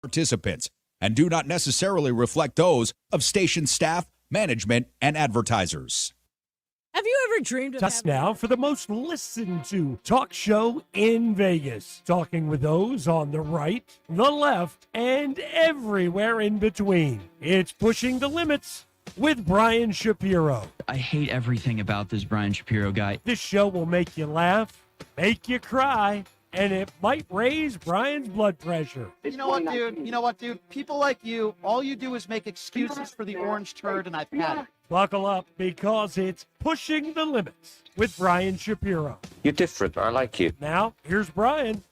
participants and do not necessarily reflect those of station staff, management, and advertisers. Have you ever dreamed of Just now for the most listened to talk show in Vegas. Talking with those on the right, the left, and everywhere in between. It's Pushing the Limits with Brian Shapiro. I hate everything about this Brian Shapiro guy. This show will make you laugh, make you cry, and it might raise Brian's blood pressure. You know what, dude? People like you, all you do is make excuses for the orange turd, and I've had it. Buckle up, because it's Pushing the Limits with Brian Shapiro. You're different. I like you. Now, here's Brian.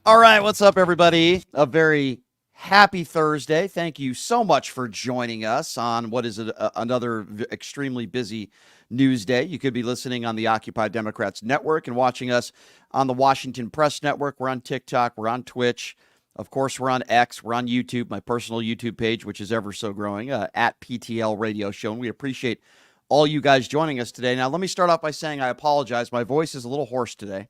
All right, what's up, everybody? A very happy Thursday. Thank you so much for joining us on what is another extremely busy news day. You could be listening on the Occupy Democrats Network and watching us on the Washington Press Network. We're on TikTok. We're on Twitch. Of course, we're on X. We're on YouTube, my personal YouTube page, which is ever so growing, at PTL Radio Show. And we appreciate all you guys joining us today. Now, let me start off by saying I apologize. My voice is a little hoarse today.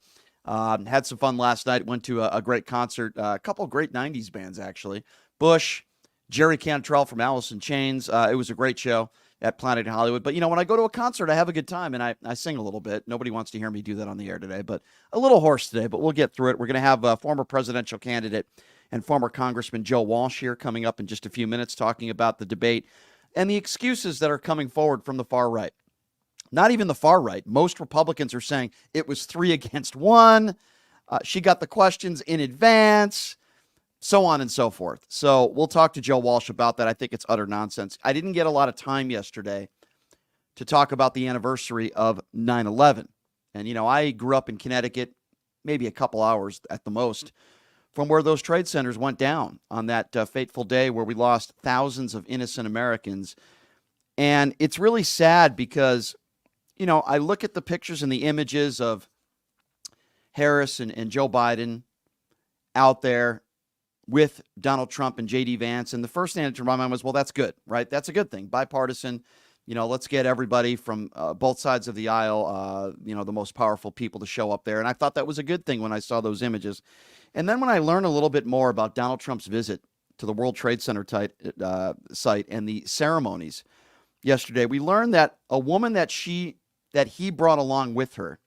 Had some fun last night. Went to a great concert. A couple of great 90s bands, actually. Bush, Jerry Cantrell from Alice in Chains. It was a great show at Planet Hollywood. But, you know, when I go to a concert, I have a good time, and I sing a little bit. Nobody wants to hear me do that on the air today, but a little hoarse today. But we'll get through it. We're going to have a former presidential candidate and former Congressman Joe Walsh here coming up in just a few minutes, talking about the debate and the excuses that are coming forward from the far right. Not even the far right. Most Republicans are saying it was 3-1. She got the questions in advance, so on and so forth. So we'll talk to Joe Walsh about that. I think it's utter nonsense. I didn't get a lot of time yesterday to talk about the anniversary of 9/11. And, you know, I grew up in Connecticut, maybe a couple hours at the most, from where those trade centers went down on that fateful day where we lost thousands of innocent Americans. And it's really sad because, you know, I look at the pictures and the images of Harris and Joe Biden out there with Donald Trump and J.D. Vance. And the first thing to my mind was, well, that's good, right? That's a good thing. Bipartisan, you know, let's get everybody from both sides of the aisle, you know, the most powerful people to show up there. And I thought that was a good thing when I saw those images. And then when I learned a little bit more about Donald Trump's visit to the World Trade Center site and the ceremonies yesterday, we learned that a woman that he brought along with her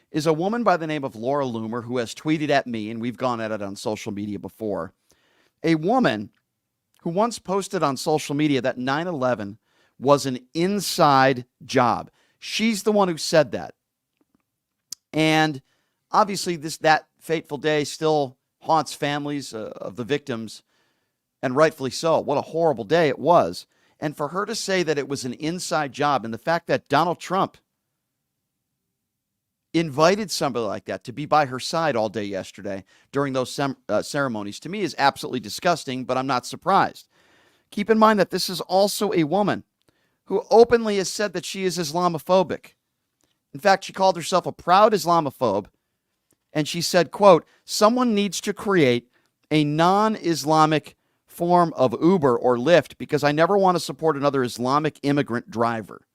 is a woman by the name of Laura Loomer, who has tweeted at me, and we've gone at it on social media before, a woman who once posted on social media that 9/11 was an inside job. She's the one who said that. And obviously that fateful day still haunts families of the victims, and rightfully so. What a horrible day it was. And for her to say that it was an inside job, and the fact that Donald Trump invited somebody like that to be by her side all day yesterday during those ceremonies, to me is absolutely disgusting, but I'm not surprised. Keep in mind that this is also a woman who openly has said that she is Islamophobic. In fact, she called herself a proud Islamophobe, and she said, quote, "Someone needs to create a non-Islamic form of Uber or Lyft because I never want to support another Islamic immigrant driver."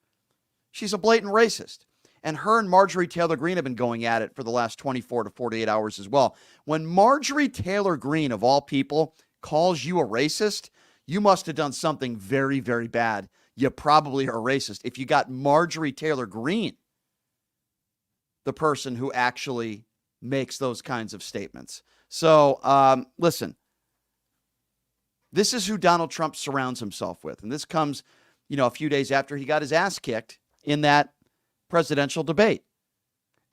She's a blatant racist. And her and Marjorie Taylor Greene have been going at it for the last 24 to 48 hours as well. When Marjorie Taylor Greene, of all people, calls you a racist, you must have done something very, very bad. You probably are a racist. If you got Marjorie Taylor Greene, the person who actually makes those kinds of statements. So, listen, this is who Donald Trump surrounds himself with. And this comes, you know, a few days after he got his ass kicked in that presidential debate.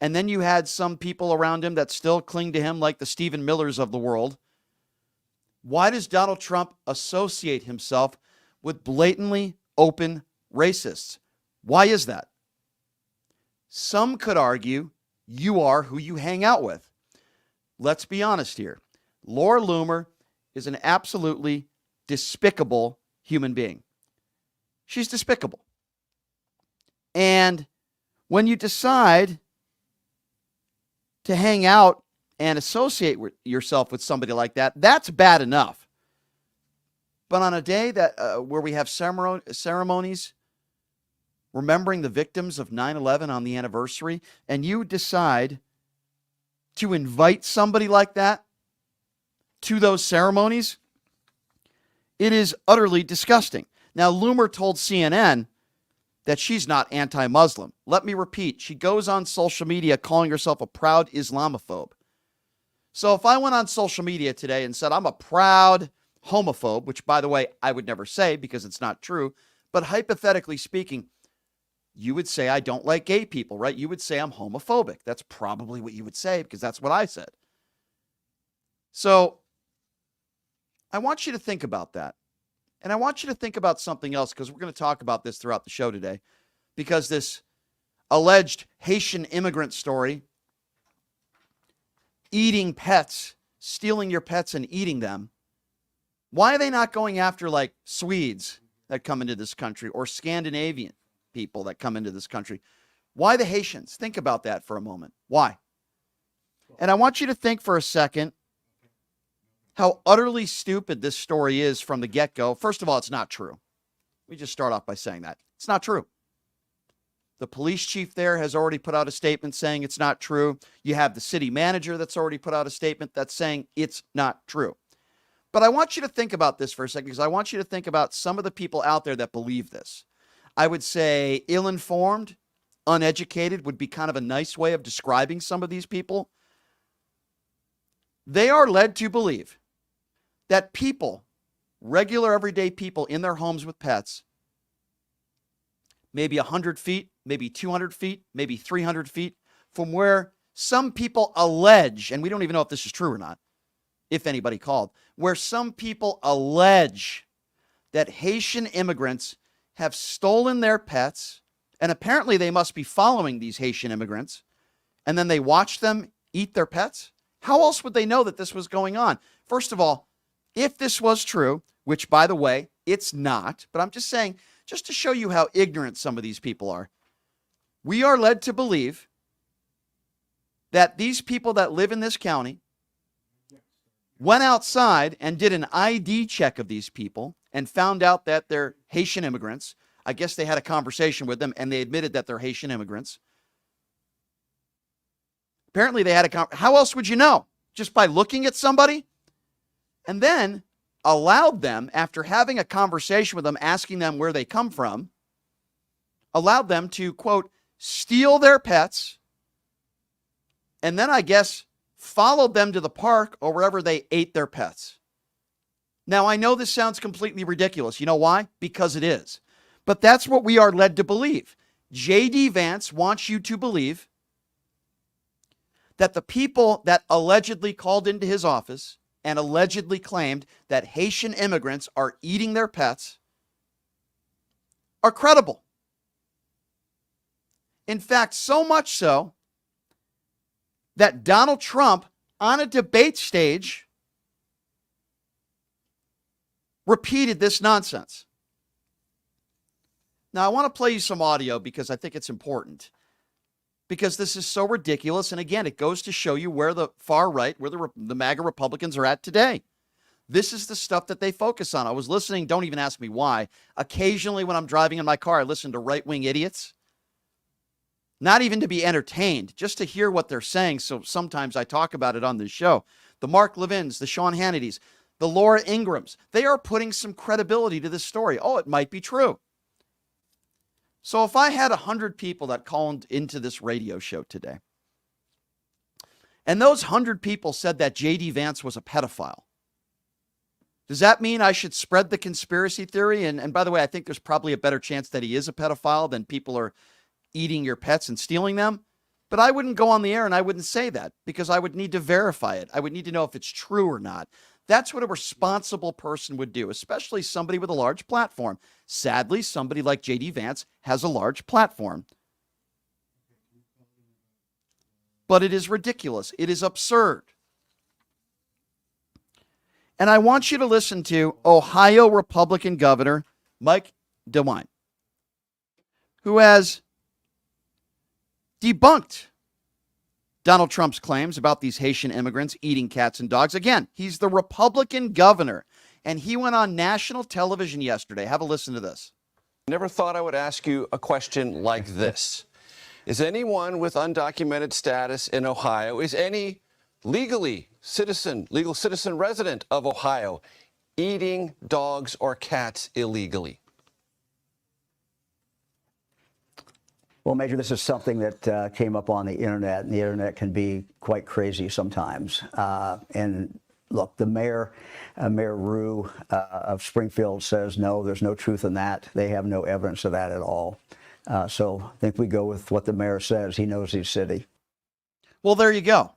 And then you had some people around him that still cling to him, like the Stephen Millers of the world. Why does Donald Trump associate himself with blatantly open racists? Why is that? Some could argue you are who you hang out with. Let's be honest here. Laura Loomer is an absolutely despicable human being. She's despicable. And when you decide to hang out and associate yourself with somebody like that, that's bad enough. But on a day that where we have ceremonies remembering the victims of 9/11 on the anniversary, and you decide to invite somebody like that to those ceremonies, it is utterly disgusting. Now, Lumer told CNN that she's not anti-Muslim. Let me repeat, she goes on social media calling herself a proud Islamophobe. So if I went on social media today and said I'm a proud homophobe, which, by the way, I would never say because it's not true, but hypothetically speaking, you would say I don't like gay people, right? You would say I'm homophobic. That's probably what you would say because that's what I said. So I want you to think about that. And I want you to think about something else because we're going to talk about this throughout the show today because this alleged Haitian immigrant story, eating pets, stealing your pets and eating them, why are they not going after like Swedes that come into this country or Scandinavian people that come into this country? Why the Haitians? Think about that for a moment. Why? And I want you to think for a second how utterly stupid this story is from the get-go. First of all, it's not true. We just start off by saying that. It's not true. The police chief there has already put out a statement saying it's not true. You have the city manager that's already put out a statement that's saying it's not true. But I want you to think about this for a second because I want you to think about some of the people out there that believe this. I would say ill-informed, uneducated would be kind of a nice way of describing some of these people. They are led to believe that people, regular everyday people in their homes with pets, maybe 100 feet, maybe 200 feet, maybe 300 feet from where some people allege, and we don't even know if this is true or not, if anybody called, where some people allege that Haitian immigrants have stolen their pets, and apparently they must be following these Haitian immigrants, and then they watch them eat their pets. How else would they know that this was going on? First of all, if this was true, which, by the way, it's not, but I'm just saying, just to show you how ignorant some of these people are, we are led to believe that these people that live in this county went outside and did an ID check of these people and found out that they're Haitian immigrants. I guess they had a conversation with them and they admitted that they're Haitian immigrants. Apparently they had how else would you know? Just by looking at somebody? And then allowed them, after having a conversation with them, asking them where they come from, allowed them to, quote, steal their pets, and then I guess followed them to the park or wherever they ate their pets. Now, I know this sounds completely ridiculous. You know why? Because it is. But that's what we are led to believe. J.D. Vance wants you to believe that the people that allegedly called into his office and allegedly claimed that Haitian immigrants are eating their pets are credible. In fact, so much so that Donald Trump, on a debate stage, repeated this nonsense. Now, I want to play you some audio because I think it's important. Because this is so ridiculous. And again, it goes to show you where the far right, where the MAGA Republicans are at today. This is the stuff that they focus on. I was listening, don't even ask me why. Occasionally when I'm driving in my car, I listen to right-wing idiots. Not even to be entertained, just to hear what they're saying. So sometimes I talk about it on this show. The Mark Levins, the Sean Hannitys, the Laura Ingrams, they are putting some credibility to this story. Oh, it might be true. So if I had 100 people that called into this radio show today, and those 100 people said that J.D. Vance was a pedophile, does that mean I should spread the conspiracy theory? And by the way, I think there's probably a better chance that he is a pedophile than people are eating your pets and stealing them. But I wouldn't go on the air and I wouldn't say that because I would need to verify it. I would need to know if it's true or not. That's what a responsible person would do, especially somebody with a large platform. Sadly, somebody like J.D. Vance has a large platform. But it is ridiculous. It is absurd. And I want you to listen to Ohio Republican Governor Mike DeWine, who has debunked Donald Trump's claims about these Haitian immigrants eating cats and dogs. Again, he's the Republican governor, and he went on national television yesterday. Have a listen to this. Never thought I would ask you a question like this. Is anyone with undocumented status in Ohio, is any legal citizen resident of Ohio eating dogs or cats illegally? Well, Major, this is something that came up on the internet, and the internet can be quite crazy sometimes. And look, the mayor, Mayor Rue of Springfield, says no, there's no truth in that. They have no evidence of that at all. So I think we go with what the mayor says. He knows his city. Well, there you go.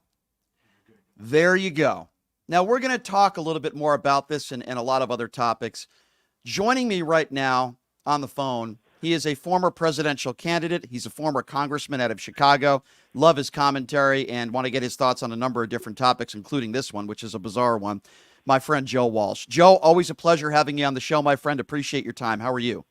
There you go. Now, we're going to talk a little bit more about this and a lot of other topics. Joining me right now on the phone, he is a former presidential candidate. He's a former congressman out of Chicago. Love his commentary and want to get his thoughts on a number of different topics, including this one, which is a bizarre one. My friend Joe Walsh. Joe, always a pleasure having you on the show, my friend. Appreciate your time. How are you?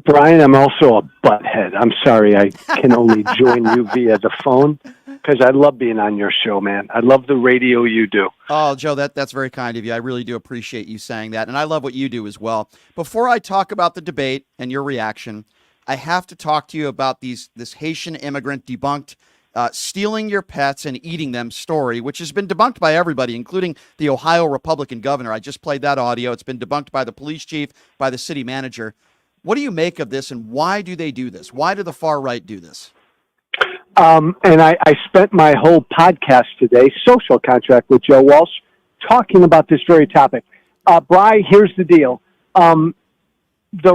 Brian, I'm also a butthead. I'm sorry I can only join you via the phone because I love being on your show, man. I love the radio you do. Oh, Joe, that's very kind of you. I really do appreciate you saying that, and I love what you do as well. Before I talk about the debate and your reaction, I have to talk to you about this Haitian immigrant debunked stealing your pets and eating them story, which has been debunked by everybody, including the Ohio Republican governor. I just played that audio. It's been debunked by the police chief, by the city manager. What do you make of this, and why do they do this? Why do the far right do this? And I spent my whole podcast today, Social Contract with Joe Walsh, talking about this very topic. Bri, here's the deal. The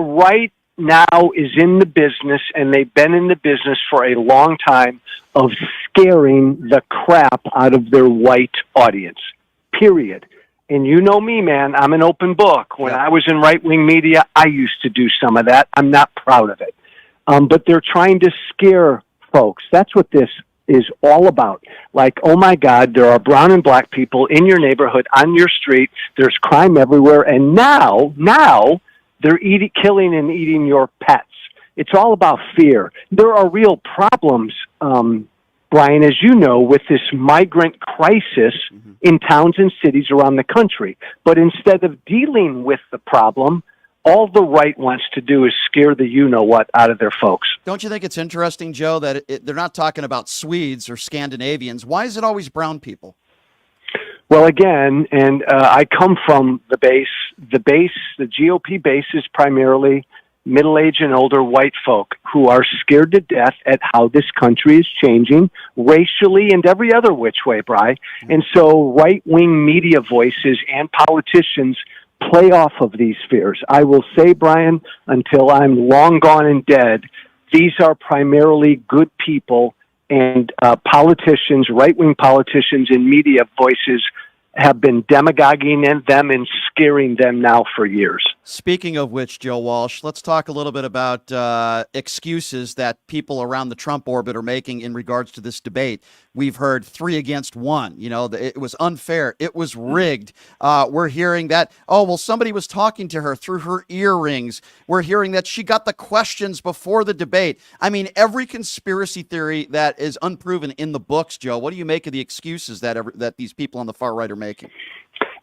right now is in the business, and they've been in the business for a long time, of scaring the crap out of their white audience, period. And you know me, man, I'm an open book. When I was in right-wing media, I used to do some of that. I'm not proud of it. But they're trying to scare folks. That's what this is all about. Like, oh my God, there are brown and black people in your neighborhood, on your street. There's crime everywhere. And now they're killing and eating your pets. It's all about fear. There are real problems, Brian, as you know, with this migrant crisis in towns and cities around the country. But instead of dealing with the problem, all the right wants to do is scare the you-know-what out of their folks. Don't you think it's interesting, Joe, that they're not talking about Swedes or Scandinavians? Why is it always brown people? Well, again, and I come from the base. The GOP base is primarily middle-aged and older white folk who are scared to death at how this country is changing racially and every other which way, Bri. And so right-wing media voices and politicians play off of these fears. I will say, Brian, until I'm long gone and dead, these are primarily good people, and politicians, right-wing politicians and media voices have been demagoguing them and scaring them now for years. Speaking of which, Joe Walsh, let's talk a little bit about excuses that people around the Trump orbit are making in regards to this debate. We've heard 3 against 1. You know, it was unfair. It was rigged. We're hearing that, somebody was talking to her through her earrings. We're hearing that she got the questions before the debate. I mean, every conspiracy theory that is unproven in the books, Joe. What do you make of the excuses that these people on the far right are making?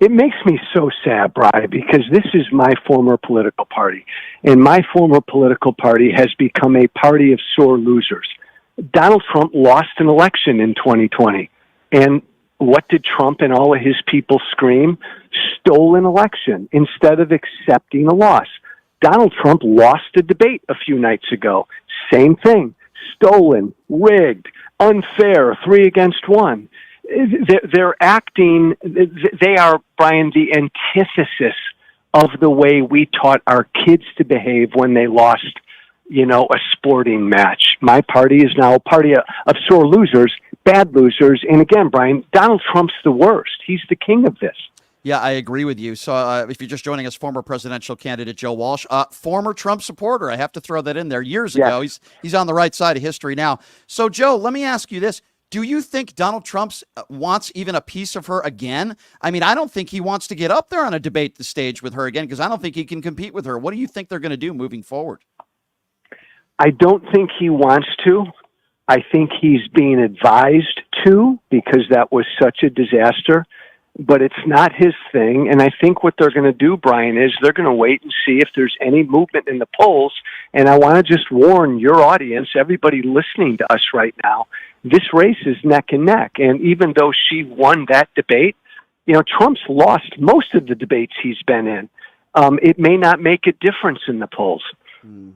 It makes me so sad, Bri, because this is my former political party, and my former political party has become a party of sore losers. Donald Trump lost an election in 2020, and what did Trump and all of his people scream? Stolen election, instead of accepting a loss. Donald Trump lost a debate a few nights ago. Same thing. Stolen, rigged, unfair, 3 against 1. They're acting, they are, Brian, the antithesis of the way we taught our kids to behave when they lost, a sporting match. My party is now a party of sore losers, bad losers. And again, Brian, Donald Trump's the worst. He's the king of this. Yeah, I agree with you. So if you're just joining us, former presidential candidate Joe Walsh, former Trump supporter. I have to throw that in there. Years ago, he's on the right side of history now. So, Joe, let me ask you this. Do you think Donald Trump wants even a piece of her again? I mean, I don't think he wants to get up there on a debate stage with her again because I don't think he can compete with her. What do you think they're going to do moving forward? I don't think he wants to. I think he's being advised to because that was such a disaster. but it's not his thing. And I think what they're going to do, Brian, is they're going to wait and see if there's any movement in the polls. And I want to just warn your audience, everybody listening to us right now, this race is neck and neck. And even though she won that debate, Trump's lost most of the debates he's been in. It may not make a difference in the polls.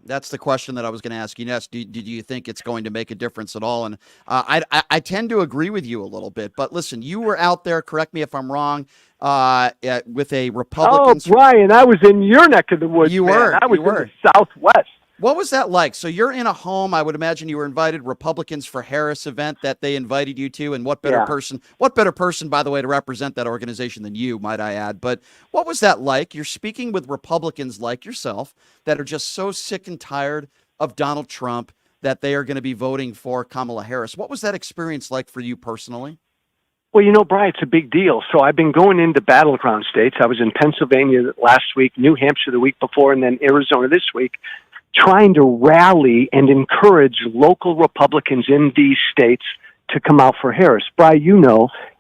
That's the question that I was going to ask you next. Do you think it's going to make a difference at all? And I tend to agree with you a little bit. But listen, you were out there, correct me if I'm wrong, with a Republican. Oh, Brian, I was in your neck of the woods. You man. were. I was you were. in the Southwest. What was that like? So you're in a home. I would imagine you were invited Republicans for Harris event that they invited you to. And what better person, by the way, to represent that organization than you, might I add. But what was that like? You're speaking with Republicans like yourself that are just so sick and tired of Donald Trump that they are going to be voting for Kamala Harris. What was that experience like for you personally? Well, Brian, it's a big deal. So I've been going into battleground states. I was in Pennsylvania last week, New Hampshire the week before, and then Arizona this week, trying to rally and encourage local Republicans in these states to come out for Harris. Brian,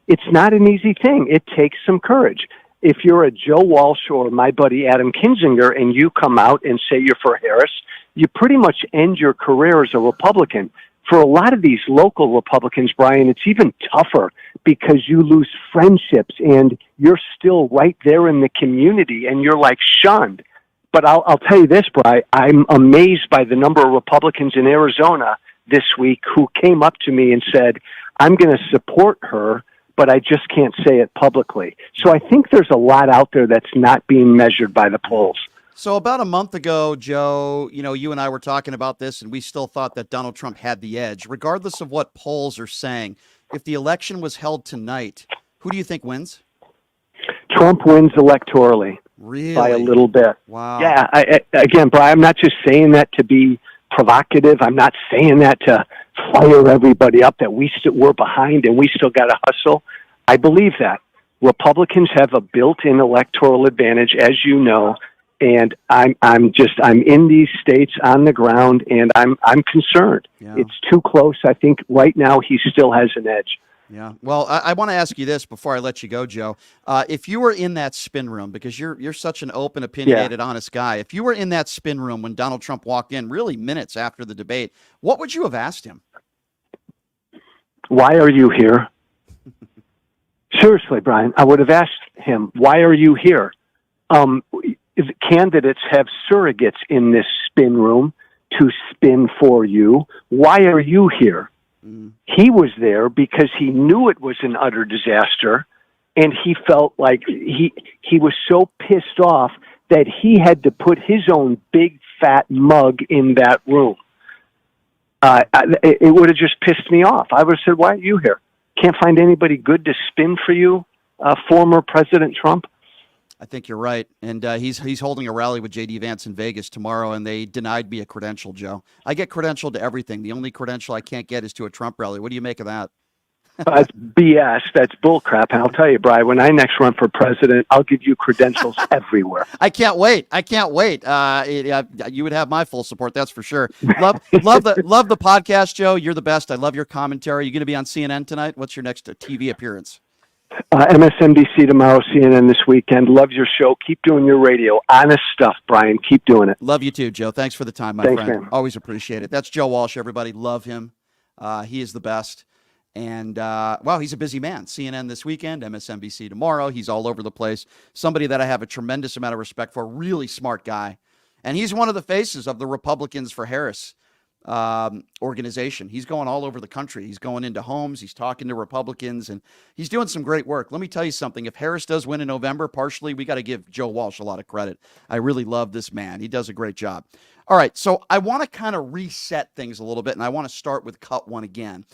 it's not an easy thing. It takes some courage. If you're a Joe Walsh or my buddy Adam Kinzinger and you come out and say you're for Harris, you pretty much end your career as a Republican. For a lot of these local Republicans, Brian, it's even tougher because you lose friendships and you're still right there in the community and you're like shunned. But I'll tell you this, Brian, I'm amazed by the number of Republicans in Arizona this week who came up to me and said, I'm going to support her, but I just can't say it publicly. So I think there's a lot out there that's not being measured by the polls. So about a month ago, Joe, you and I were talking about this, and we still thought that Donald Trump had the edge. Regardless of what polls are saying, if the election was held tonight, who do you think wins? Trump wins electorally. Really? By a little bit. Wow. Yeah. Again, Brian, I'm not just saying that to be provocative. I'm not saying that to fire everybody up that we're behind and we still got to hustle. I believe that Republicans have a built-in electoral advantage, as you know, and I'm in these states on the ground, and I'm concerned. Yeah. It's too close. I think right now he still has an edge. Yeah. Well, I want to ask you this before I let you go, Joe. If you were in that spin room, because you're such an open, opinionated, honest guy, if you were in that spin room when Donald Trump walked in, really minutes after the debate, what would you have asked him? Why are you here? Seriously, Brian, I would have asked him, why are you here? Candidates have surrogates in this spin room to spin for you. Why are you here? He was there because he knew it was an utter disaster, and he felt like he was so pissed off that he had to put his own big fat mug in that room. It would have just pissed me off. I would have said, why are you here? Can't find anybody good to spin for you, former President Trump? I think you're right. And he's holding a rally with J.D. Vance in Vegas tomorrow, and they denied me a credential, Joe. I get credentialed to everything. The only credential I can't get is to a Trump rally. What do you make of that? That's BS. That's bullcrap. And I'll tell you, Brian, when I next run for president, I'll give you credentials everywhere. I can't wait. You would have my full support, that's for sure. Love the podcast, Joe. You're the best. I love your commentary. You going to be on CNN tonight? What's your next TV appearance? MSNBC tomorrow, CNN this weekend. Love your show. Keep doing your radio. Honest stuff, Brian. Keep doing it. Love you too, Joe. Thanks for the time, my Thanks, friend. man. Always appreciate it. That's Joe Walsh, everybody. Love him. He is the best. And, he's a busy man. CNN this weekend, MSNBC tomorrow. He's all over the place. Somebody that I have a tremendous amount of respect for. Really smart guy. And he's one of the faces of the Republicans for Harris organization. He's going all over the country. He's going into homes. He's talking to Republicans, and he's doing some great work. Let me tell you something. If Harris does win in November, partially, we got to give Joe Walsh a lot of credit. I really love this man. He does a great job. All right, so I want to kind of reset things a little bit, and I want to start with cut one again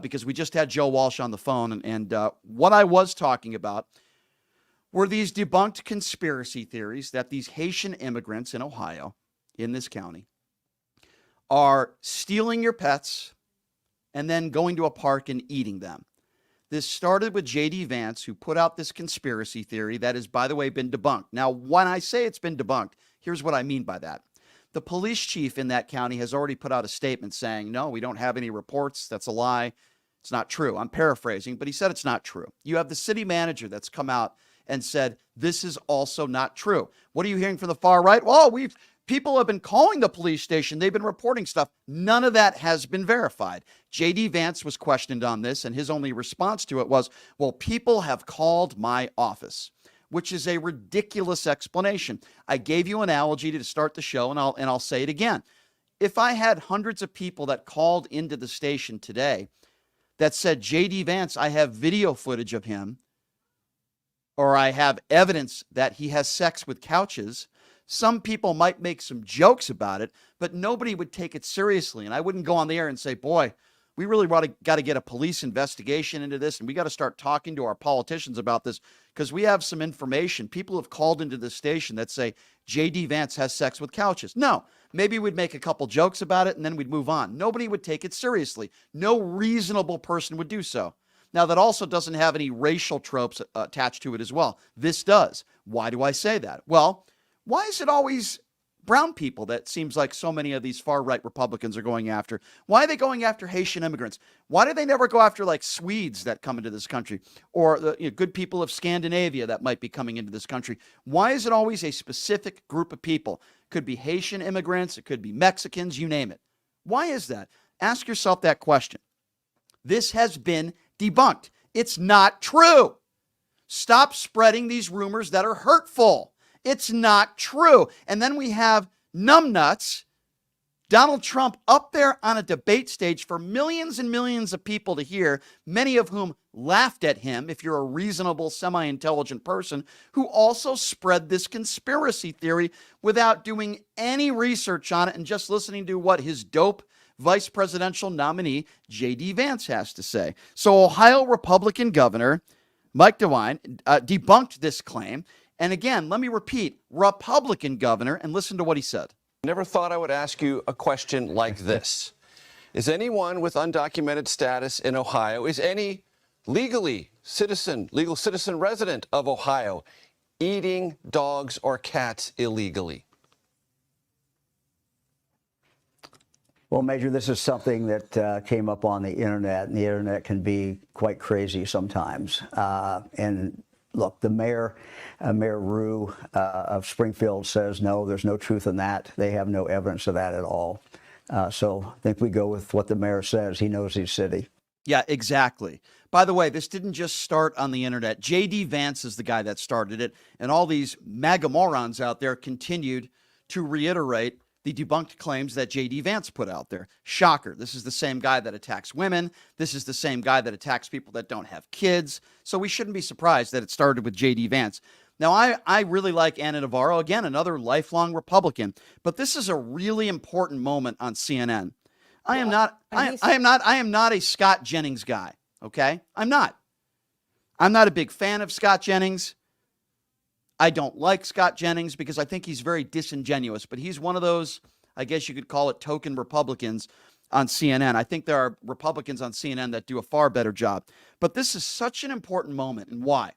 because we just had Joe Walsh on the phone, and what I was talking about were these debunked conspiracy theories that these Haitian immigrants in Ohio, in this county, are stealing your pets and then going to a park and eating them. This started with J.D. Vance, who put out this conspiracy theory that has, by the way, been debunked. Now, when I say it's been debunked, here's what I mean by that. The police chief in that county has already put out a statement saying, no, we don't have any reports. That's a lie. It's not true. I'm paraphrasing, but he said it's not true. You have the city manager that's come out and said this is also not true. What are you hearing from the far right? Well, people have been calling the police station. They've been reporting stuff. None of that has been verified. J.D. Vance was questioned on this, and his only response to it was, well, people have called my office, which is a ridiculous explanation. I gave you an analogy to start the show, and I'll say it again. If I had hundreds of people that called into the station today that said, J.D. Vance, I have video footage of him, or I have evidence that he has sex with couches, some people might make some jokes about it, but nobody would take it seriously. And I wouldn't go on the air and say, boy, we really got to get a police investigation into this, and we got to start talking to our politicians about this because we have some information. People have called into the station that say J.D. Vance has sex with couches. No, maybe we'd make a couple jokes about it and then we'd move on. Nobody would take it seriously. No reasonable person would do so. Now, that also doesn't have any racial tropes attached to it as well. This does. Why do I say that? Well, why is it always brown people that seems like so many of these far-right Republicans are going after? Why are they going after Haitian immigrants? Why do they never go after like Swedes that come into this country or the good people of Scandinavia that might be coming into this country? Why is it always a specific group of people? Could be Haitian immigrants. It could be Mexicans, you name it. Why is that? Ask yourself that question. This has been debunked. It's not true. Stop spreading these rumors that are hurtful. It's not true. And then we have numbnuts, Donald Trump up there on a debate stage for millions and millions of people to hear, many of whom laughed at him, if you're a reasonable, semi-intelligent person, who also spread this conspiracy theory without doing any research on it and just listening to what his dope vice presidential nominee, J.D. Vance, has to say. So Ohio Republican Governor Mike DeWine debunked this claim. And again, let me repeat, Republican governor, and listen to what he said. Never thought I would ask you a question like this. Is anyone with undocumented status in Ohio, is any legal citizen resident of Ohio eating dogs or cats illegally? Well, Major, this is something that came up on the internet, and the internet can be quite crazy sometimes. And look, the Mayor Rue of Springfield says, no, there's no truth in that. They have no evidence of that at all. So I think we go with what the mayor says. He knows his city. Yeah, exactly. By the way, this didn't just start on the internet. J.D. Vance is the guy that started it, and all these MAGA morons out there continued to reiterate the debunked claims that J.D. Vance put out there. Shocker. This is the same guy that attacks women. This is the same guy that attacks people that don't have kids. So we shouldn't be surprised that it started with J.D. Vance. Now, I really like Ana Navarro, again, another lifelong Republican, but this is a really important moment on CNN. I am not a Scott Jennings guy, okay? I'm not a big fan of Scott Jennings. I don't like Scott Jennings because I think he's very disingenuous, but he's one of those, I guess you could call it, token Republicans on CNN. I think there are Republicans on CNN that do a far better job. But this is such an important moment. And why?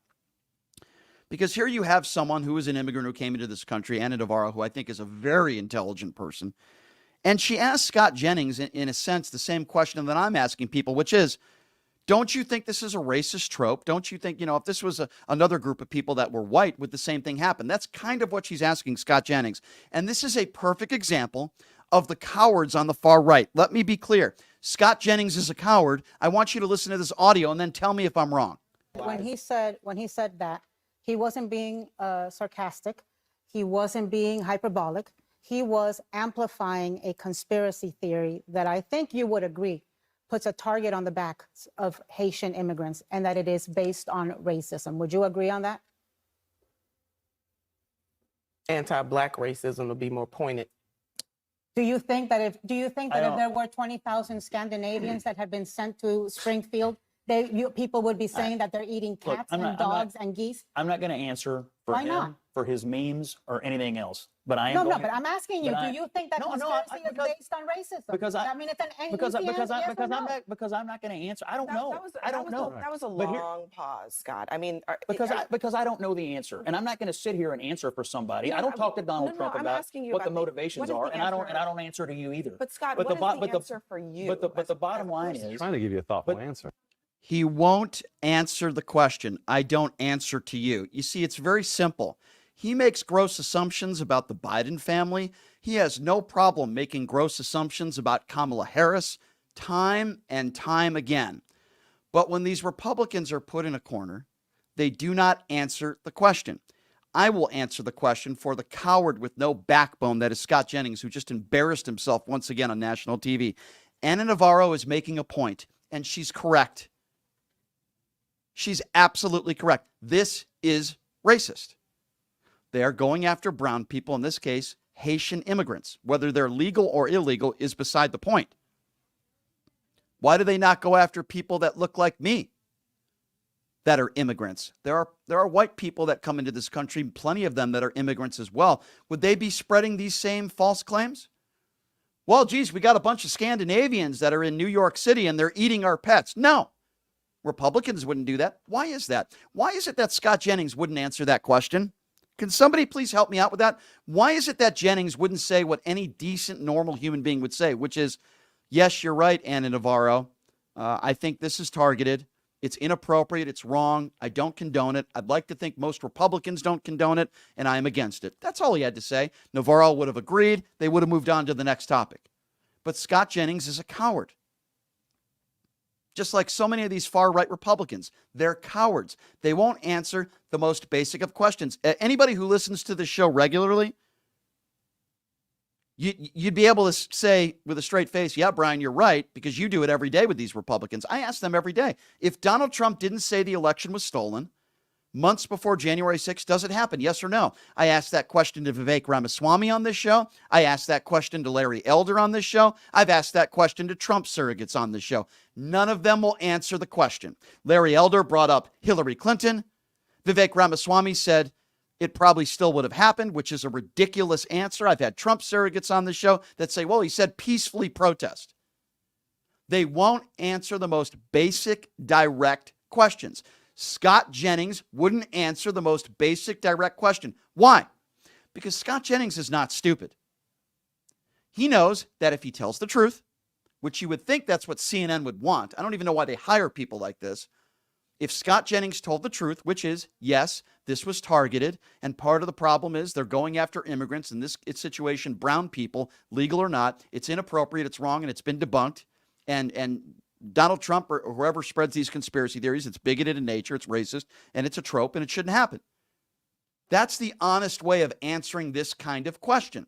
Because here you have someone who is an immigrant who came into this country, Ana Navarro, who I think is a very intelligent person. And she asked Scott Jennings, in a sense, the same question that I'm asking people, which is, don't you think this is a racist trope? Don't you think, if this was another group of people that were white, would the same thing happen? That's kind of what she's asking Scott Jennings. And this is a perfect example of the cowards on the far right. Let me be clear. Scott Jennings is a coward. I want you to listen to this audio and then tell me if I'm wrong. When he said that, he wasn't being sarcastic. He wasn't being hyperbolic. He was amplifying a conspiracy theory that I think you would agree puts a target on the backs of Haitian immigrants, and that it is based on racism. Would you agree on that? Anti-Black racism would be more pointed. Do you think that if there were 20,000 Scandinavians that had been sent to Springfield, people would be saying that they're eating cats and dogs and geese? I'm not going to answer for Why him not? for his memes or anything else. But I am No, going, but I'm asking you, but do you think that conspiracy is based on racism? because I mean, it's an because easy answer, yes or no? because I'm not going to answer. I don't know. I don't know. That was a But here- long pause, Scott. I mean, because I don't know the answer, and I'm not going to sit here and answer for somebody. No, I don't talk to Donald Trump I'm about asking you what the about the- motivations what is are, the and I don't answer? answer to you either. But Scott, but what the, is the but the, answer for you? But the bottom line is, Trying to give you a thoughtful answer. He won't answer the question. I don't answer to you. You see, it's very simple. He makes gross assumptions about the Biden family. He has no problem making gross assumptions about Kamala Harris time and time again. But when these Republicans are put in a corner, they do not answer the question. I will answer the question for the coward with no backbone that is Scott Jennings, who just embarrassed himself once again on national TV. Ana Navarro is making a point, and she's correct. She's absolutely correct. This is racist. They are going after brown people, in this case, Haitian immigrants. Whether they're legal or illegal is beside the point. Why do they not go after people that look like me that are immigrants? There are white people that come into this country, plenty of them that are immigrants as well. Would they be spreading these same false claims? Well, geez, we got a bunch of Scandinavians that are in New York City and they're eating our pets. No, Republicans wouldn't do that. Why is that? Why is it that Scott Jennings wouldn't answer that question? Can somebody please help me out with that? Why is it that Jennings wouldn't say what any decent, normal human being would say, which is, yes, you're right, Ana Navarro. I think this is targeted. It's inappropriate. It's wrong. I don't condone it. I'd like to think most Republicans don't condone it, and I am against it. That's all he had to say. Navarro would have agreed. They would have moved on to the next topic. But Scott Jennings is a coward. Just like so many of these far-right Republicans, they're cowards. They won't answer the most basic of questions. Anybody who listens to this show regularly, you'd be able to say with a straight face, yeah, Brian, you're right, because you do it every day with these Republicans. I ask them every day. If Donald Trump didn't say the election was stolen months before January 6th, does it happen? Yes or no? I asked that question to Vivek Ramaswamy on this show. I asked that question to Larry Elder on this show. I've asked that question to Trump surrogates on this show. None of them will answer the question. Larry Elder brought up Hillary Clinton. Vivek Ramaswamy said it probably still would have happened, which is a ridiculous answer. I've had Trump surrogates on the show that say, well, he said peacefully protest. They won't answer the most basic, direct questions. Scott Jennings wouldn't answer the most basic, direct question. Why? Because Scott Jennings is not stupid. He knows that if he tells the truth, which you would think that's what CNN would want. I don't even know why they hire people like this. If Scott Jennings told the truth, which is, yes, this was targeted, and part of the problem is they're going after immigrants, in this situation, brown people, legal or not, it's inappropriate, it's wrong, and it's been debunked. And Donald Trump or whoever spreads these conspiracy theories, it's bigoted in nature, it's racist, and it's a trope, and it shouldn't happen. That's the honest way of answering this kind of question.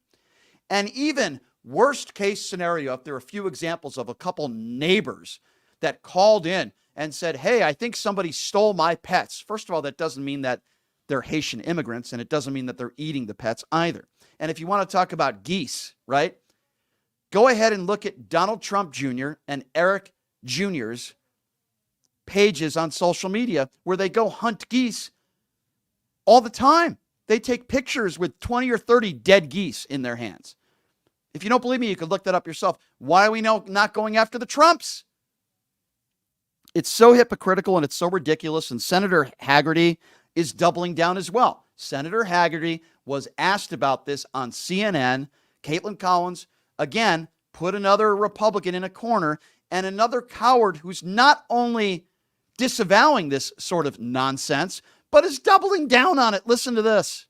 And even worst case scenario, if there are a few examples of a couple neighbors that called in and said, hey, I think somebody stole my pets. First of all, that doesn't mean that they're Haitian immigrants, and it doesn't mean that they're eating the pets either. And if you want to talk about geese, right, go ahead and look at Donald Trump Jr. and Eric Jr.'s pages on social media where they go hunt geese all the time. They take pictures with 20 or 30 dead geese in their hands. If you don't believe me, you can look that up yourself. Why are we not going after the Trumps? It's so hypocritical and it's so ridiculous. And Senator Haggerty is doubling down as well. Senator Haggerty was asked about this on CNN. Caitlin Collins, again, put another Republican in a corner, and another coward who's not only disavowing this sort of nonsense, but is doubling down on it. Listen to this.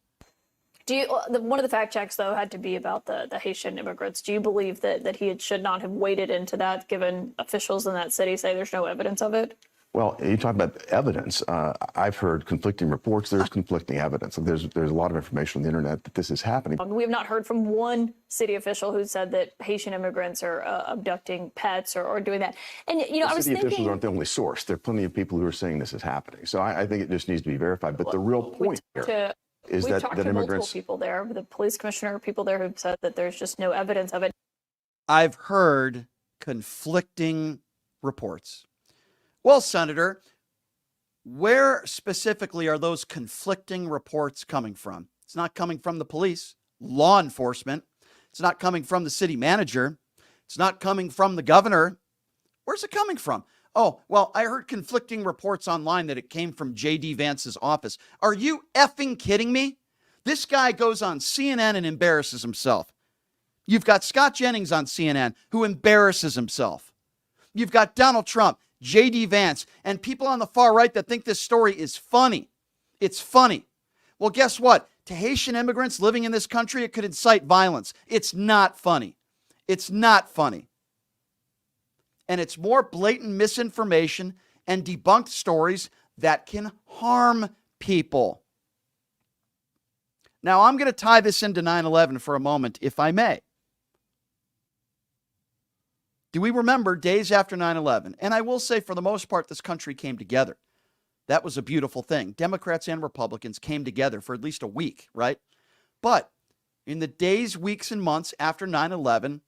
One of the fact checks, though, had to be about the Haitian immigrants. Do you believe that he should not have waded into that, given officials in that city say there's no evidence of it? Well, you talk about evidence. I've heard conflicting reports. There's conflicting evidence. There's a lot of information on the internet that this is happening. We have not heard from one city official who said that Haitian immigrants are abducting pets or doing that. And, you know, I was thinking... City officials aren't the only source. There are plenty of people who are saying this is happening. So I think it just needs to be verified. But the real point here is we've that talked to immigrants... multiple people there, the police commissioner, people there who've said that there's just no evidence of it. I've heard conflicting reports. Well, Senator, where specifically are those conflicting reports coming from? It's not coming from the police, law enforcement. It's not coming from the city manager. It's not coming from the governor. Where's it coming from? Oh, well, I heard conflicting reports online that it came from J.D. Vance's office. Are you effing kidding me? This guy goes on CNN and embarrasses himself. You've got Scott Jennings on CNN who embarrasses himself. You've got Donald Trump, J.D. Vance, and people on the far right that think this story is funny. It's funny. Well, guess what? To Haitian immigrants living in this country, it could incite violence. It's not funny. It's not funny. And it's more blatant misinformation and debunked stories that can harm people. Now, I'm going to tie this into 9/11 for a moment, if I may. Do we remember days after 9/11? And I will say, for the most part, this country came together. That was a beautiful thing. Democrats and Republicans came together for at least a week, right? But in the days, weeks, and months after 9/11,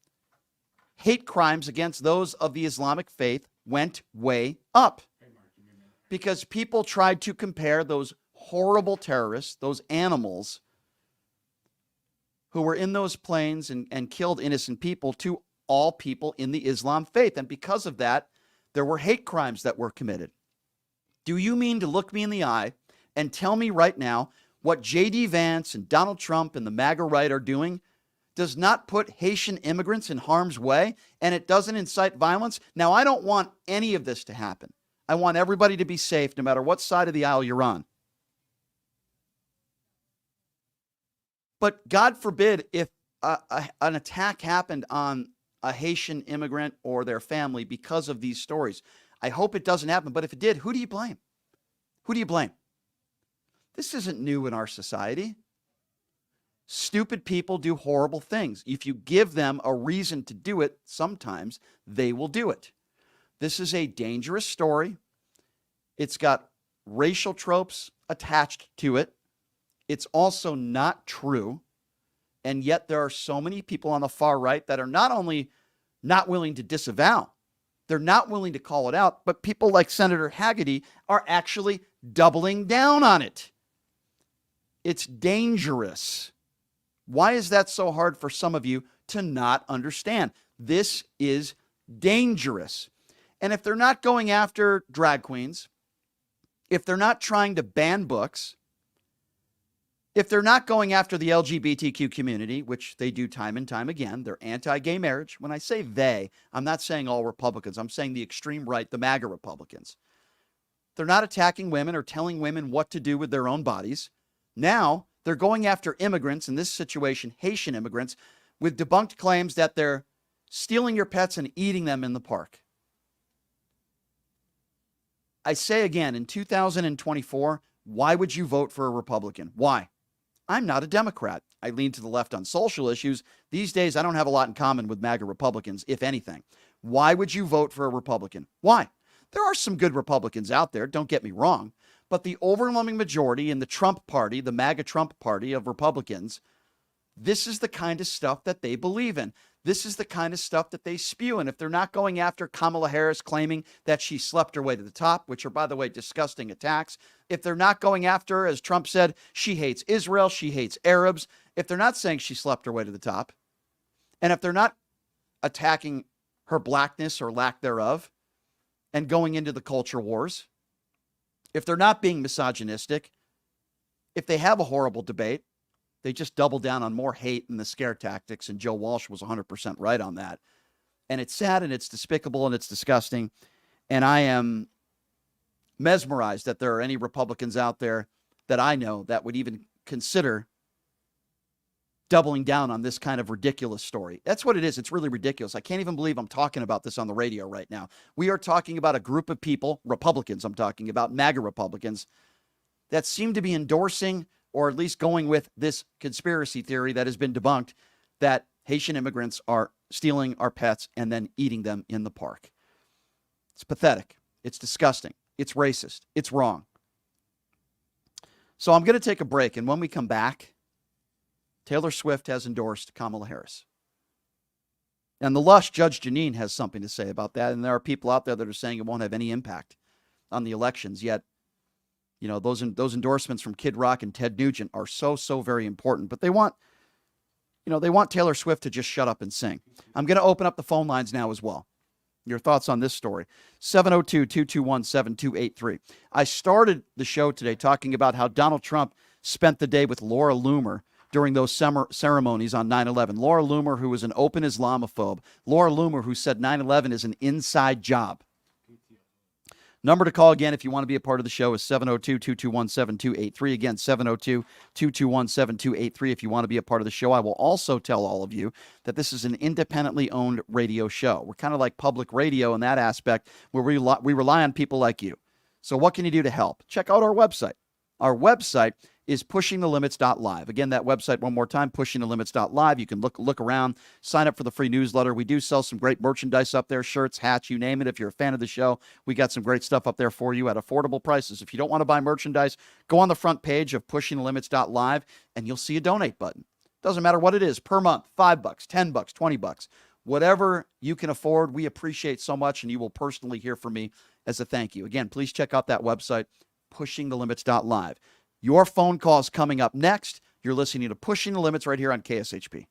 hate crimes against those of the Islamic faith went way up. Because people tried to compare those horrible terrorists, those animals who were in those planes and killed innocent people, to all people in the Islam faith. And because of that, there were hate crimes that were committed. Do you mean to look me in the eye and tell me right now what J.D. Vance and Donald Trump and the MAGA right are doing does not put Haitian immigrants in harm's way, and it doesn't incite violence? Now, I don't want any of this to happen. I want everybody to be safe no matter what side of the aisle you're on. But God forbid if an attack happened on a Haitian immigrant or their family because of these stories. I hope it doesn't happen. But if it did, who do you blame? Who do you blame? This isn't new in our society. Stupid people do horrible things. If you give them a reason to do it, sometimes they will do it. This is a dangerous story. It's got racial tropes attached to it. It's also not true. And yet there are so many people on the far right that are not only not willing to disavow, they're not willing to call it out, but people like Senator Haggerty are actually doubling down on it. It's dangerous. Why is that so hard for some of you to not understand? This is dangerous. And if they're not going after drag queens, if they're not trying to ban books, if they're not going after the LGBTQ community, which they do time and time again, they're anti-gay marriage. When I say they, I'm not saying all Republicans. I'm saying the extreme right, the MAGA Republicans. They're not attacking women or telling women what to do with their own bodies. Now they're going after immigrants, in this situation, Haitian immigrants, with debunked claims that they're stealing your pets and eating them in the park. I say again, in 2024, why would you vote for a Republican? Why? I'm not a Democrat. I lean to the left on social issues. These days, I don't have a lot in common with MAGA Republicans, if anything. Why would you vote for a Republican? Why? There are some good Republicans out there, don't get me wrong, but the overwhelming majority in the Trump party, the MAGA Trump party of Republicans, this is the kind of stuff that they believe in. This is the kind of stuff that they spew. And if they're not going after Kamala Harris claiming that she slept her way to the top, which are, by the way, disgusting attacks, if they're not going after her, as Trump said, she hates Israel, she hates Arabs, if they're not saying she slept her way to the top, and if they're not attacking her blackness or lack thereof and going into the culture wars, if they're not being misogynistic, if they have a horrible debate, they just double down on more hate and the scare tactics, and Joe Walsh was 100% right on that. And it's sad and it's despicable and it's disgusting. And I am mesmerized that there are any Republicans out there that I know that would even consider doubling down on this kind of ridiculous story. That's what it is. It's really ridiculous. I can't even believe I'm talking about this on the radio right now. We are talking about a group of people, Republicans I'm talking about, MAGA Republicans, that seem to be endorsing or at least going with this conspiracy theory that has been debunked that Haitian immigrants are stealing our pets and then eating them in the park. It's pathetic. It's disgusting. It's racist. It's wrong. So I'm going to take a break, and when we come back, Taylor Swift has endorsed Kamala Harris. And the lush Judge Jeanine has something to say about that, and there are people out there that are saying it won't have any impact on the elections, yet You know, those endorsements from Kid Rock and Ted Nugent are so very important. But they want Taylor Swift to just shut up and sing. I'm going to open up the phone lines now as well. Your thoughts on this story. 702-221-7283. I started the show today talking about how Donald Trump spent the day with Laura Loomer during those ceremonies on 9/11. Laura Loomer, who was an open Islamophobe. Laura Loomer, who said 9/11 is an inside job. Number to call again if you want to be a part of the show is 702-221-7283. Again, 702-221-7283 if you want to be a part of the show. I will also tell all of you that this is an independently owned radio show. We're kind of like public radio in that aspect where we rely on people like you. So what can you do to help? Check out our website. Our website is pushingthelimits.live. Again, that website one more time, pushingthelimits.live. You can look around, sign up for the free newsletter. We do sell some great merchandise up there, shirts, hats, you name it. If you're a fan of the show, we got some great stuff up there for you at affordable prices. If you don't want to buy merchandise, go on the front page of pushingthelimits.live and you'll see a donate button. Doesn't matter what it is, per month, $5, $10, $20. Whatever you can afford, we appreciate so much, and you will personally hear from me as a thank you. Again, please check out that website, pushingthelimits.live. Your phone call is coming up next. You're listening to Pushing the Limits right here on KSHP.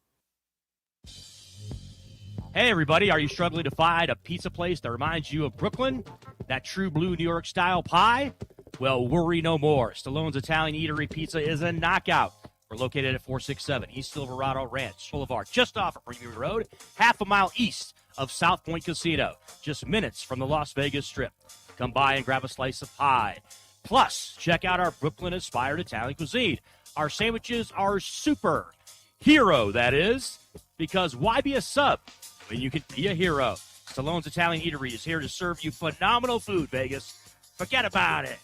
Hey, everybody. Are you struggling to find a pizza place that reminds you of Brooklyn? That true blue New York style pie? Well, worry no more. Stallone's Italian Eatery Pizza is a knockout. We're located at 467 East Silverado Ranch Boulevard, just off of Premium Road, half a mile east of South Point Casino, just minutes from the Las Vegas Strip. Come by and grab a slice of pie. Plus, check out our Brooklyn-inspired Italian cuisine. Our sandwiches are super. Hero, that is. Because why be a sub when you can be a hero? Stallone's Italian Eatery is here to serve you phenomenal food, Vegas. Forget about it.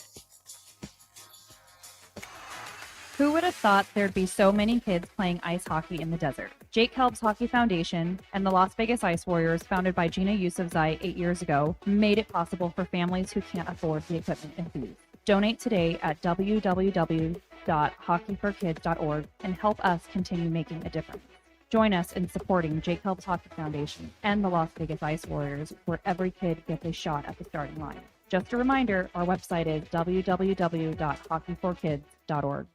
Who would have thought there'd be so many kids playing ice hockey in the desert? Jake Helps Hockey Foundation and the Las Vegas Ice Warriors, founded by Gina Yousafzai 8 years ago, made it possible for families who can't afford the equipment and fees. Donate today at www.hockeyforkids.org and help us continue making a difference. Join us in supporting Jake Helps Hockey Foundation and the Las Vegas Ice Warriors, where every kid gets a shot at the starting line. Just a reminder, our website is www.hockeyforkids.org.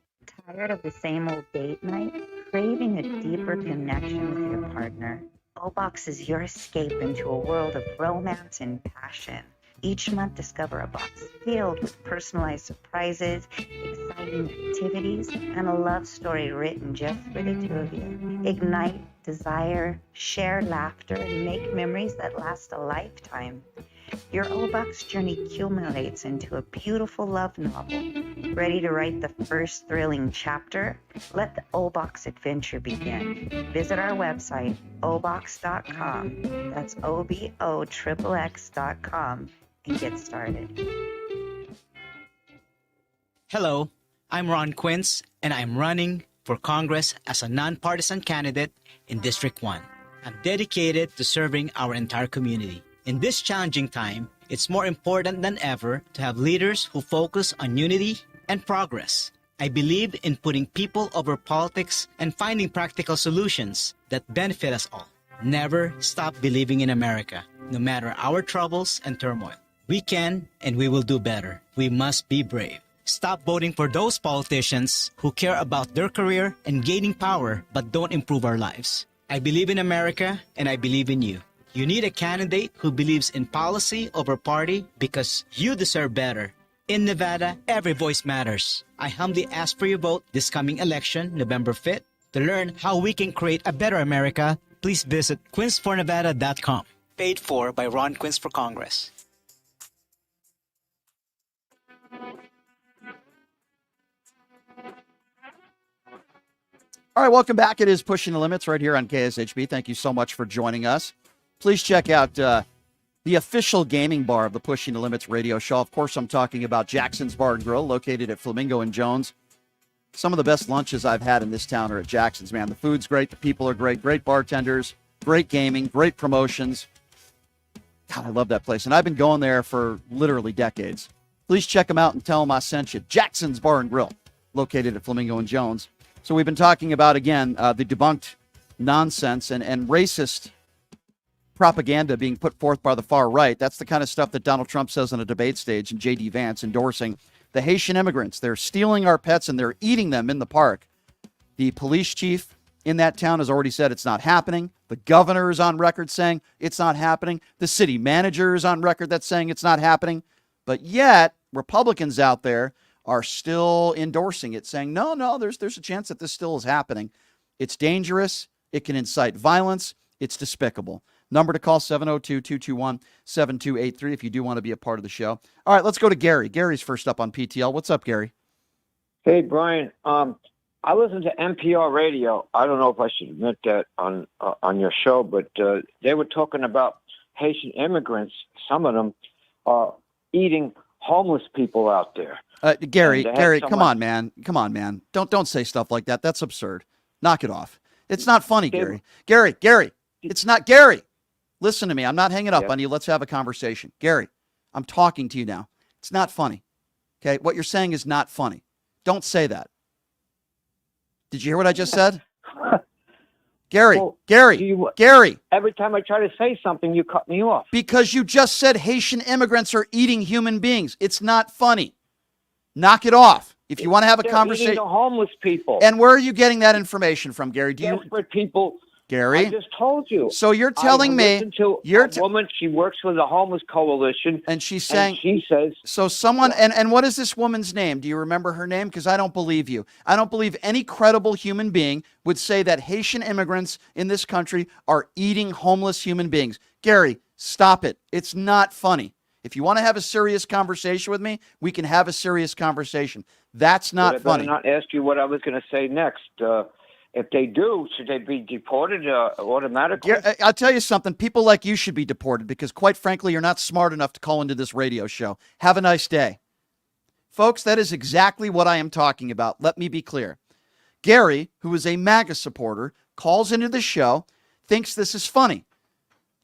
Tired of the same old date night? Craving a deeper connection with your partner? O-Box is your escape into a world of romance and passion. Each month, discover a box filled with personalized surprises, exciting activities, and a love story written just for the two of you. Ignite desire, share laughter, and make memories that last a lifetime. Your O-Box journey accumulates into a beautiful love novel. Ready to write the first thrilling chapter? Let the O-Box adventure begin. Visit our website, obox.com. That's OBOXXX.com. And get started. Hello, I'm Ron Quince, and I'm running for Congress as a nonpartisan candidate in District 1. I'm dedicated to serving our entire community. In this challenging time, it's more important than ever to have leaders who focus on unity and progress. I believe in putting people over politics and finding practical solutions that benefit us all. Never stop believing in America, no matter our troubles and turmoil. We can and we will do better. We must be brave. Stop voting for those politicians who care about their career and gaining power but don't improve our lives. I believe in America and I believe in you. You need a candidate who believes in policy over party because you deserve better. In Nevada, every voice matters. I humbly ask for your vote this coming election, November 5th. To learn how we can create a better America, please visit quincefornevada.com. Paid for by Ron Quince for Congress. All right, welcome back. It is Pushing the Limits right here on KSHB. Thank you so much for joining us. Please check out the official gaming bar of the Pushing the Limits radio show. Of course, I'm talking about Jackson's Bar and Grill, located at Flamingo and Jones. Some of the best lunches I've had in this town are at Jackson's, man. The food's great. The people are great. Great bartenders, great gaming, great promotions. God, I love that place. And I've been going there for literally decades. Please check them out and tell them I sent you. Jackson's Bar and Grill, located at Flamingo and Jones. So we've been talking about, again, the debunked nonsense and racist propaganda being put forth by the far right. That's the kind of stuff that Donald Trump says on a debate stage, and J.D. Vance endorsing the Haitian immigrants. They're stealing our pets and they're eating them in the park. The police chief in that town has already said it's not happening. The governor is on record saying it's not happening. The city manager is on record that's saying it's not happening. But yet, Republicans out there are still endorsing it, saying, no, there's a chance that this still is happening. It's dangerous. It can incite violence. It's despicable. Number to call, 702-221-7283 if you do want to be a part of the show. All right, let's go to Gary. Gary's first up on PTL. What's up, Gary? Hey, Brian. I listen to NPR radio. I don't know if I should admit that on your show, but they were talking about Haitian immigrants. Some of them are eating homeless people out there. Gary, come on, man. Don't say stuff like that. That's absurd. Knock it off. It's not funny, Gary. Gary, it's not Gary. Listen to me. I'm not hanging up on you. Let's have a conversation. Gary, I'm talking to you now. It's not funny. Okay? What you're saying is not funny. Don't say that. Did you hear what I just said? Gary, Gary. Every time I try to say something, you cut me off. Because you just said Haitian immigrants are eating human beings. It's not funny. Knock it off. If you want to have a conversation. They're eating the homeless people. And where are you getting that information from, Gary? Desperate people. Gary? I just told you. So you're telling me. You're a woman. She works for the Homeless Coalition. And she's saying. She says. So someone. And what is this woman's name? Do you remember her name? Because I don't believe you. I don't believe any credible human being would say that Haitian immigrants in this country are eating homeless human beings. Gary, stop it. It's not funny. If you want to have a serious conversation with me, we can have a serious conversation. That's not funny. I better not ask you what I was going to say next. If they do, should they be deported automatically? I'll tell you something. People like you should be deported because, quite frankly, you're not smart enough to call into this radio show. Have a nice day. Folks, that is exactly what I am talking about. Let me be clear. Gary, who is a MAGA supporter, calls into the show, thinks this is funny.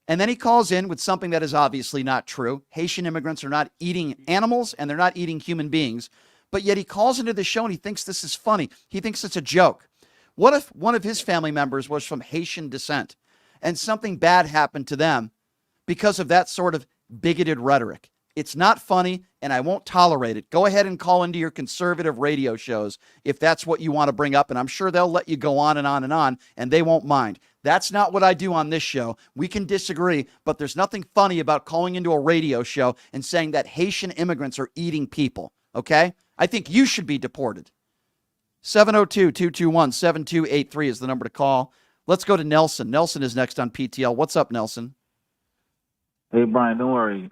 And then he calls in with something that is obviously not true. Haitian immigrants are not eating animals and they're not eating human beings. But yet he calls into the show and he thinks this is funny. He thinks it's a joke. What if one of his family members was from Haitian descent and something bad happened to them because of that sort of bigoted rhetoric? It's not funny, and I won't tolerate it. Go ahead and call into your conservative radio shows if that's what you want to bring up, and I'm sure they'll let you go on, and they won't mind. That's not what I do on this show. We can disagree, but there's nothing funny about calling into a radio show and saying that Haitian immigrants are eating people, okay? I think you should be deported. 702-221-7283 is the number to call. Let's go to Nelson. Nelson is next on PTL. What's up, Nelson? Hey, Brian, don't worry.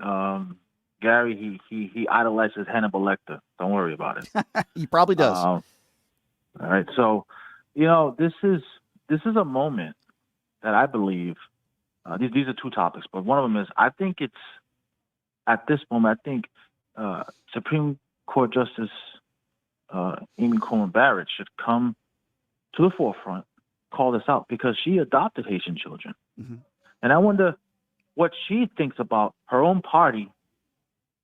Gary, he idolizes Hannibal Lecter. Don't worry about it. He probably does. All right. So, this is a moment that I believe these are two topics, but one of them is I think it's at this moment. I think Supreme Court Justice Amy Coney Barrett should come to the forefront, call this out because she adopted Haitian children, and I wonder what she thinks about her own party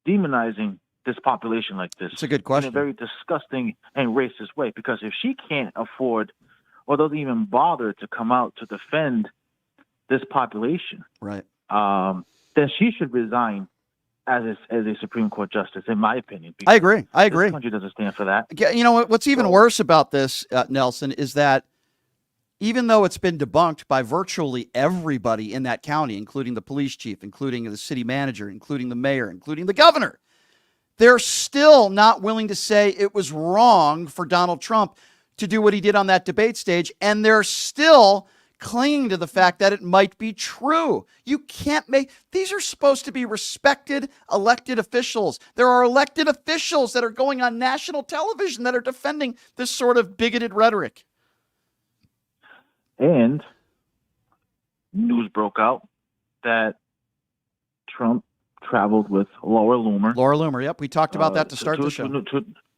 demonizing this population like this. It's a good question. In a very disgusting and racist way, because if she can't afford or doesn't even bother to come out to defend this population, right? Then she should resign as a Supreme Court justice, in my opinion. I agree. This country doesn't stand for that. You know what's even worse about this, Nelson, is that even though it's been debunked by virtually everybody in that county, including the police chief, including the city manager, including the mayor, including the governor, they're still not willing to say it was wrong for Donald Trump to do what he did on that debate stage, and they're still clinging to the fact that it might be true. You can't these are supposed to be respected elected officials. There are elected officials that are going on national television that are defending this sort of bigoted rhetoric. And news broke out that Trump traveled with Laura Loomer. Laura Loomer, yep. We talked about that to start the show.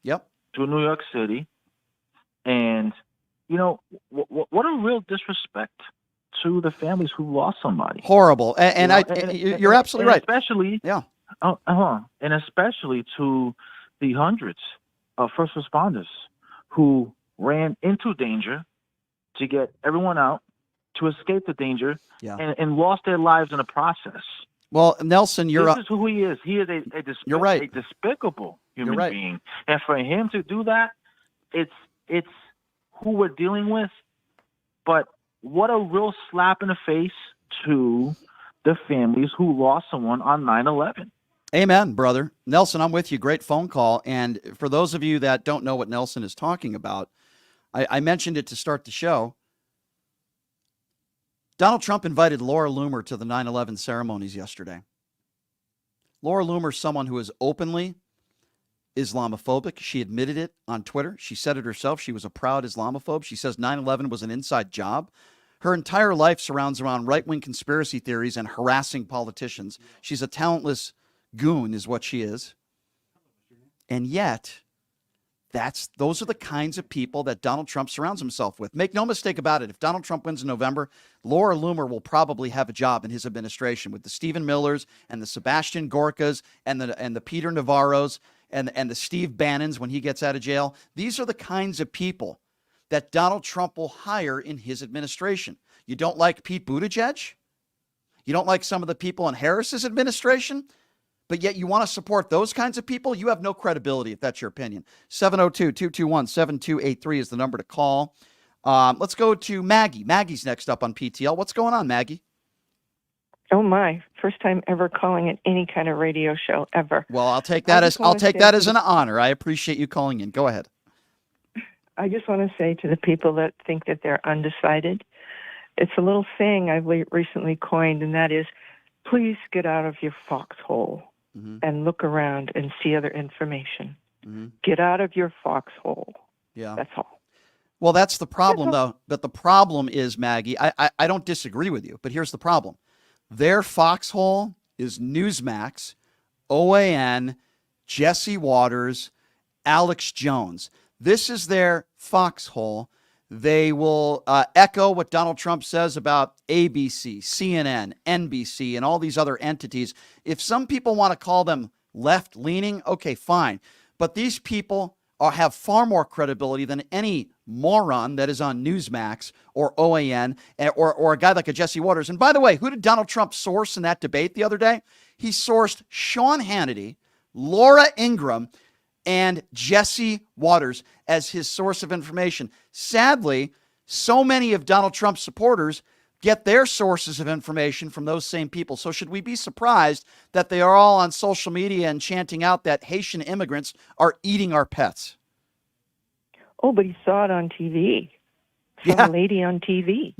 Yep. To New York City. And, what a real disrespect to the families who lost somebody. Horrible. And you're absolutely right. Especially, and especially to the hundreds of first responders who ran into danger to get everyone out, to escape the danger, and lost their lives in the process. Well, Nelson, this is who he is. He is you're right. a despicable human right. being. And for him to do that, it's who we're dealing with. But what a real slap in the face to the families who lost someone on 9/11. Amen, brother. Nelson, I'm with you. Great phone call. And for those of you that don't know what Nelson is talking about, I mentioned it to start the show. Donald Trump invited Laura Loomer to the 9/11 ceremonies yesterday. Laura Loomer is someone who is openly Islamophobic. She admitted it on Twitter. She said it herself. She was a proud Islamophobe. She says 9/11 was an inside job. Her entire life surrounds around right-wing conspiracy theories and harassing politicians. She's a talentless goon is what she is. And yet, those are the kinds of people that Donald Trump surrounds himself with. Make no mistake about it. If Donald Trump wins in November, Laura Loomer will probably have a job in his administration with the Stephen Millers and the Sebastian Gorkas and the Peter Navarros and the Steve Bannons when he gets out of jail. These are the kinds of people that Donald Trump will hire in his administration. You don't like Pete Buttigieg? You don't like some of the people in Harris's administration? But yet you want to support those kinds of people? You have no credibility if that's your opinion. 702-221-7283 is the number to call. Let's go to Maggie. Maggie's next up on PTL. What's going on, Maggie? Oh my! First time ever calling at any kind of radio show ever. Well, I'll take that as an honor. I appreciate you calling in. Go ahead. I just want to say to the people that think that they're undecided, it's a little saying I've recently coined, and that is, please get out of your foxhole and look around and see other information. Get out of your foxhole. Yeah. That's all. Well, that's the problem, though. But the problem is, Maggie, I don't disagree with you, but here's the problem. Their foxhole is Newsmax, OAN, Jesse Waters, Alex Jones. This is their foxhole. They will echo what Donald Trump says about ABC, CNN, NBC, and all these other entities. If some people want to call them left-leaning, okay, fine. But these people have far more credibility than any moron that is on Newsmax or OAN or a guy like a Jesse Waters. And by the way, who did Donald Trump source in that debate the other day? He sourced Sean Hannity, Laura Ingraham, and Jesse Waters as his source of information. Sadly, so many of Donald Trump's supporters get their sources of information from those same people. So should we be surprised that they are all on social media and chanting out that Haitian immigrants are eating our pets? Oh, but he saw it on TV. Some lady on TV.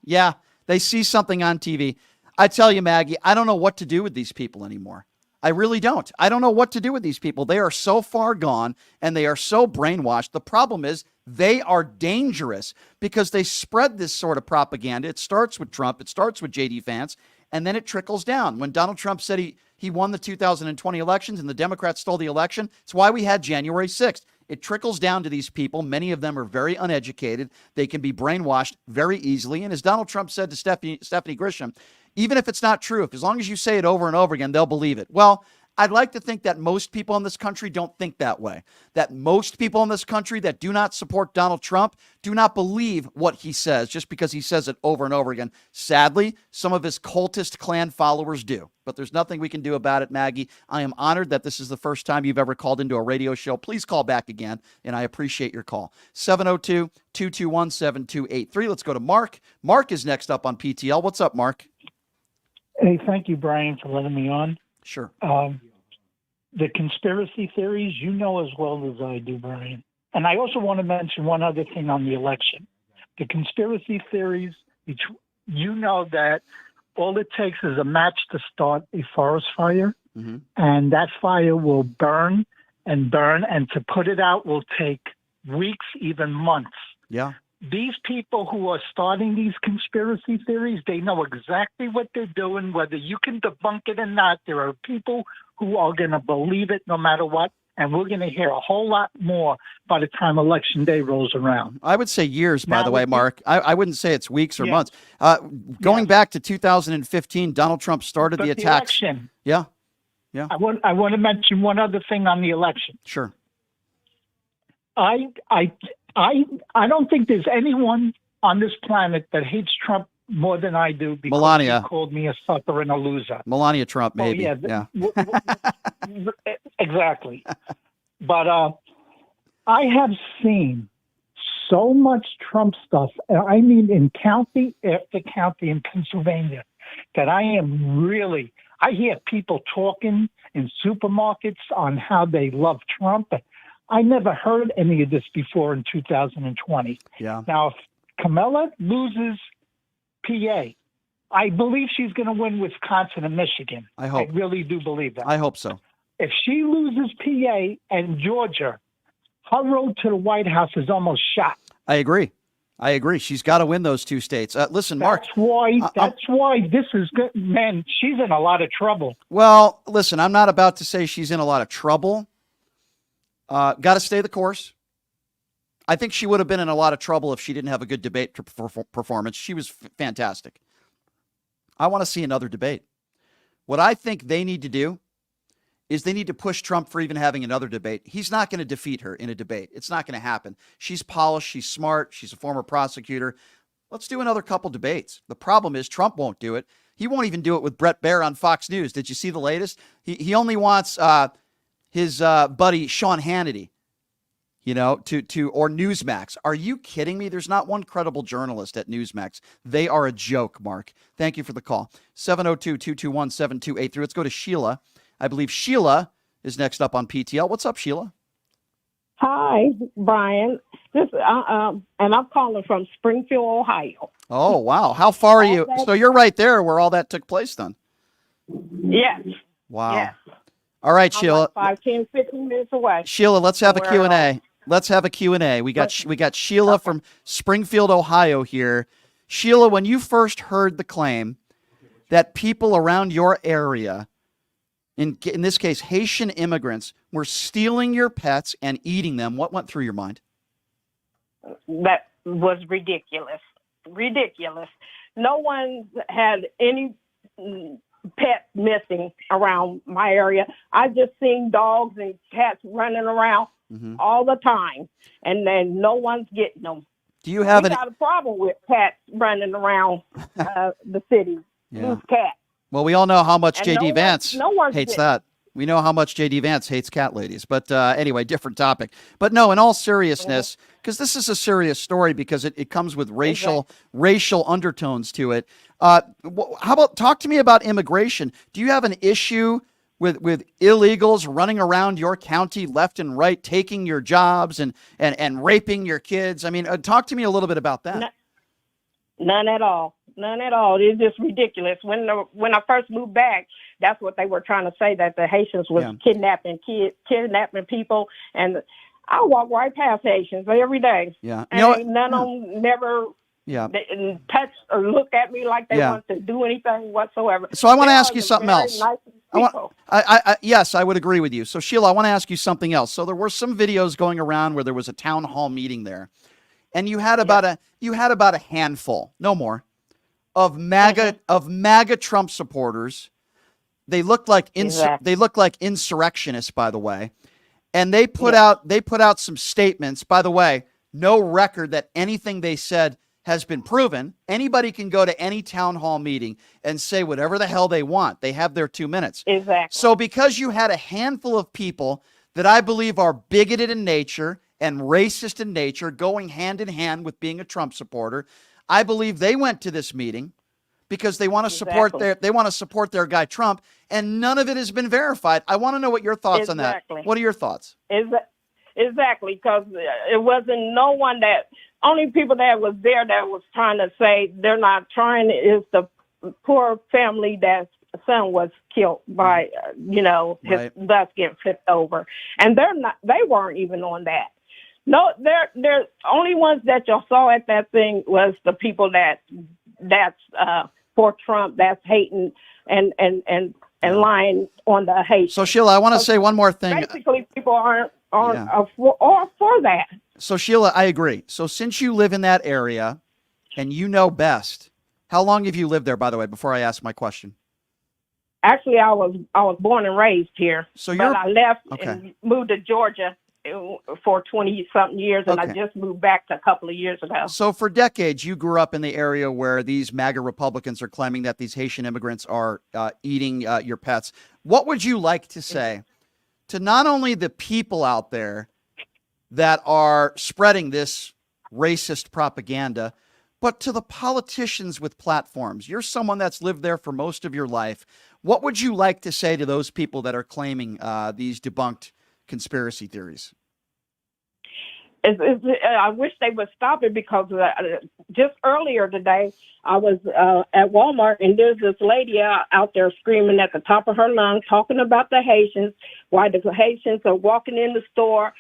Yeah. They see something on TV. I tell you, Maggie, I don't know what to do with these people anymore. I really don't. I don't know what to do with these people. They are so far gone and they are so brainwashed. The problem is they are dangerous because they spread this sort of propaganda. It starts with Trump. It starts with J.D. Vance, and then it trickles down. When Donald Trump said he won the 2020 elections and the Democrats stole the election, it's why we had January 6th. It trickles down to these people. Many of them are very uneducated. They can be brainwashed very easily. And as Donald Trump said to Stephanie Grisham, even if it's not true, as long as you say it over and over again, they'll believe it. Well, I'd like to think that most people in this country don't think that way. That most people in this country that do not support Donald Trump do not believe what he says just because he says it over and over again. Sadly, some of his cultist clan followers do. But there's nothing we can do about it, Maggie. I am honored that this is the first time you've ever called into a radio show. Please call back again, and I appreciate your call. 702-221-7283. Let's go to Mark. Mark is next up on PTL. What's up, Mark? Hey, thank you, Brian, for letting me on. Sure. The conspiracy theories, you know as well as I do, Brian. And I also want to mention one other thing on the election. The conspiracy theories, you know that all it takes is a match to start a forest fire, and that fire will burn, and to put it out will take weeks, even months. Yeah. These people who are starting these conspiracy theories, they know exactly what they're doing, whether you can debunk it or not. There are people who are going to believe it no matter what, and we're going to hear a whole lot more by the time Election Day rolls around. I would say years, by the way, Mark. I wouldn't say it's weeks or months. Going back to 2015, Donald Trump started the attacks. Election. Yeah. I want to mention one other thing on the election. Sure. I don't think there's anyone on this planet that hates Trump more than I do because Melania. she called me a sucker and a loser. Melania Trump, Oh, maybe. yeah. Exactly. But I have seen so much Trump stuff, I mean in county after county in Pennsylvania, that I hear people talking in supermarkets on how they love Trump. I never heard any of this before in 2020. Yeah. Now, if Kamala loses PA, I believe she's going to win Wisconsin and Michigan. I hope. I really do believe that. I hope so. If she loses PA and Georgia, her road to the White House is almost shot. I agree. She's got to win those two states. Listen, Mark. That's why this is good. Man, she's in a lot of trouble. Well, listen, I'm not about to say she's in a lot of trouble. Got to stay the course. I think she would have been in a lot of trouble if she didn't have a good debate performance. She was fantastic. I want to see another debate. What I think they need to do is they need to push Trump for even having another debate. He's not going to defeat her in a debate. It's not going to happen. She's polished. She's smart. She's a former prosecutor. Let's do another couple debates. The problem is Trump won't do it. He won't even do it with Bret Baier on Fox News. Did you see the latest? He only wants his buddy Sean Hannity, or Newsmax. Are you kidding me? There's not one credible journalist at Newsmax. They are a joke, Mark. Thank you for the call. 702-221-7283. Let's go to Sheila. I believe Sheila is next up on PTL. What's up, Sheila? Hi, Brian. And I'm calling from Springfield, Ohio. Oh, wow. How far are you? So you're right there where all that took place then? Yes. Wow. Yes. All right, I'm Sheila. like 5, 10, 15 minutes away. Sheila, let's have a Q&A. Let's have a Q&A. We got Sheila from Springfield, Ohio here. Sheila, when you first heard the claim that people around your area, in this case, Haitian immigrants, were stealing your pets and eating them, what went through your mind? That was ridiculous. Ridiculous. No one had any pet missing around my area. I just seen dogs and cats running around all the time, and then no one's getting them. Do you have we got a problem with cats running around the city? Loose cats. Well, we all know how much And J.D. Vance one's hates getting that. We know how much J.D. Vance hates cat ladies. But anyway, different topic. But no, in all seriousness, because this is a serious story because it comes with racial undertones to it. How about talk to me about immigration? Do you have an issue with illegals running around your county left and right, taking your jobs and raping your kids? I mean, talk to me a little bit about that. None at all. None at all. It's just ridiculous. When I first moved back, that's what they were trying to say, that the Haitians was kidnapping kids, kidnapping people. And I walk right past Haitians every day. Yeah. And none of them never touch or look at me like they want to do anything whatsoever. So I want to They ask are you the something very else. nicest people. Yes, I would agree with you. So Sheila, I want to ask you something else. So there were some videos going around where there was a town hall meeting there, and you had about a handful, no more, of MAGA Trump supporters. They looked like insurrectionists, by the way, and they put out some statements. By the way, no record that anything they said has been proven. Anybody can go to any town hall meeting and say whatever the hell they want. They have their 2 minutes. Exactly. So because you had a handful of people that I believe are bigoted in nature and racist in nature, going hand in hand with being a Trump supporter, I believe they went to this meeting because they want to support their guy Trump, and none of it has been verified. I want to know what your thoughts on that. What are your thoughts? Exactly, because it wasn't no one that. Only people that was there that was trying to say they're not trying is the poor family that son was killed by, his bus getting flipped over, and they weren't even on that. No, they're only ones that you saw at that thing was the people that's for Trump, that's hating and lying on the hate. So Sheila, I want to say one more thing. Basically, people aren't for that. So Sheila, I agree. So since you live in that area and you know best, how long have you lived there, by the way, before I ask my question? Actually, I was born and raised here. So but I left and moved to Georgia for 20-something years, and I Okay. just moved back a couple of years ago. So for decades, you grew up in the area where these MAGA Republicans are claiming that these Haitian immigrants are eating your pets. What would you like to say to not only the people out there that are spreading this racist propaganda, but to the politicians with platforms? You're someone that's lived there for most of your life. What would you like to say to those people that are claiming these debunked conspiracy theories? I wish they would stop it, because just earlier today, I was at Walmart, and there's this lady out there screaming at the top of her lungs, talking about the Haitians, why the Haitians are walking in the store,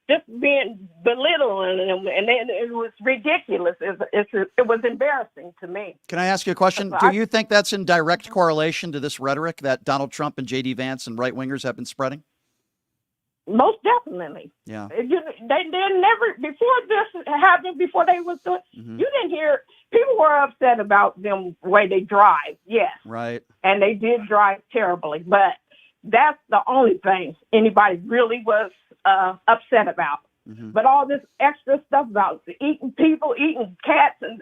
just being belittling them, and it was ridiculous. It was embarrassing to me. Can I ask you a question? Do you think that's in direct correlation to this rhetoric that Donald Trump and J.D. Vance and right-wingers have been spreading? Most definitely. Yeah. They never, before this happened, before they was doing, you didn't hear, people were upset about them the way they drive, yes. Right. And they did drive terribly, but that's the only thing anybody really was upset about. But all this extra stuff about eating people, eating cats, and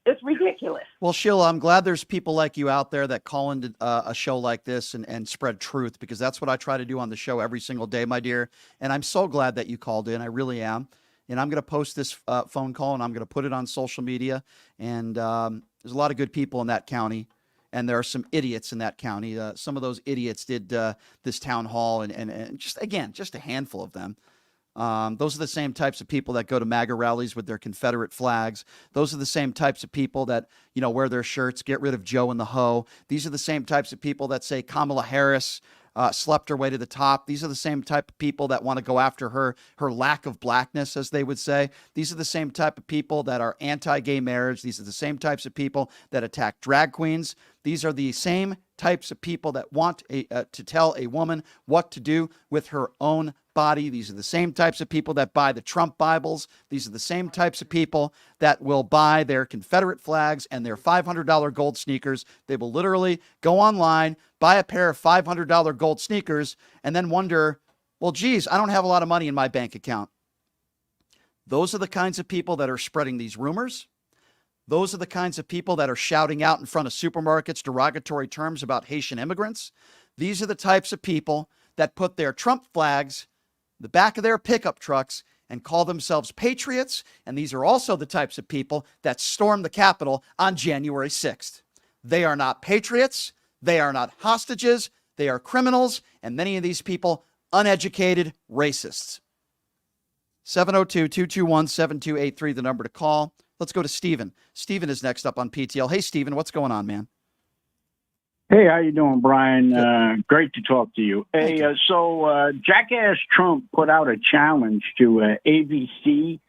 it's ridiculous. Well, Sheila, I'm glad there's people like you out there that call into a show like this and spread truth, because that's what I try to do on the show every single day, my dear. And I'm so glad that you called in. I really am. And I'm going to post this phone call, and I'm going to put it on social media. And there's a lot of good people in that county, and there are some idiots in that county. Some of those idiots did this town hall, and just a handful of them. Those are the same types of people that go to MAGA rallies with their Confederate flags. Those are the same types of people that, wear their shirts, get rid of Joe and the Ho. These are the same types of people that say Kamala Harris slept her way to the top. These are the same type of people that want to go after her lack of blackness, as they would say. These are the same type of people that are anti-gay marriage. These are the same types of people that attack drag queens. These are the same types of people that want to tell a woman what to do with her own body. These are the same types of people that buy the Trump Bibles. These are the same types of people that will buy their Confederate flags and their $500 gold sneakers. They will literally go online, buy a pair of $500 gold sneakers, and then wonder, well, geez, I don't have a lot of money in my bank account. Those are the kinds of people that are spreading these rumors. Those are the kinds of people that are shouting out in front of supermarkets derogatory terms about Haitian immigrants. These are the types of people that put their Trump flags in the back of their pickup trucks and call themselves patriots. And these are also the types of people that stormed the Capitol on January 6th. They are not patriots. They are not hostages. They are criminals. And many of these people, uneducated racists. 702-221-7283, the number to call. Let's go to Stephen. Stephen is next up on PTL. Hey, Stephen, what's going on, man? Hey, how you doing, Brian? Great to talk to you. Hey, so Jackass Trump put out a challenge to ABC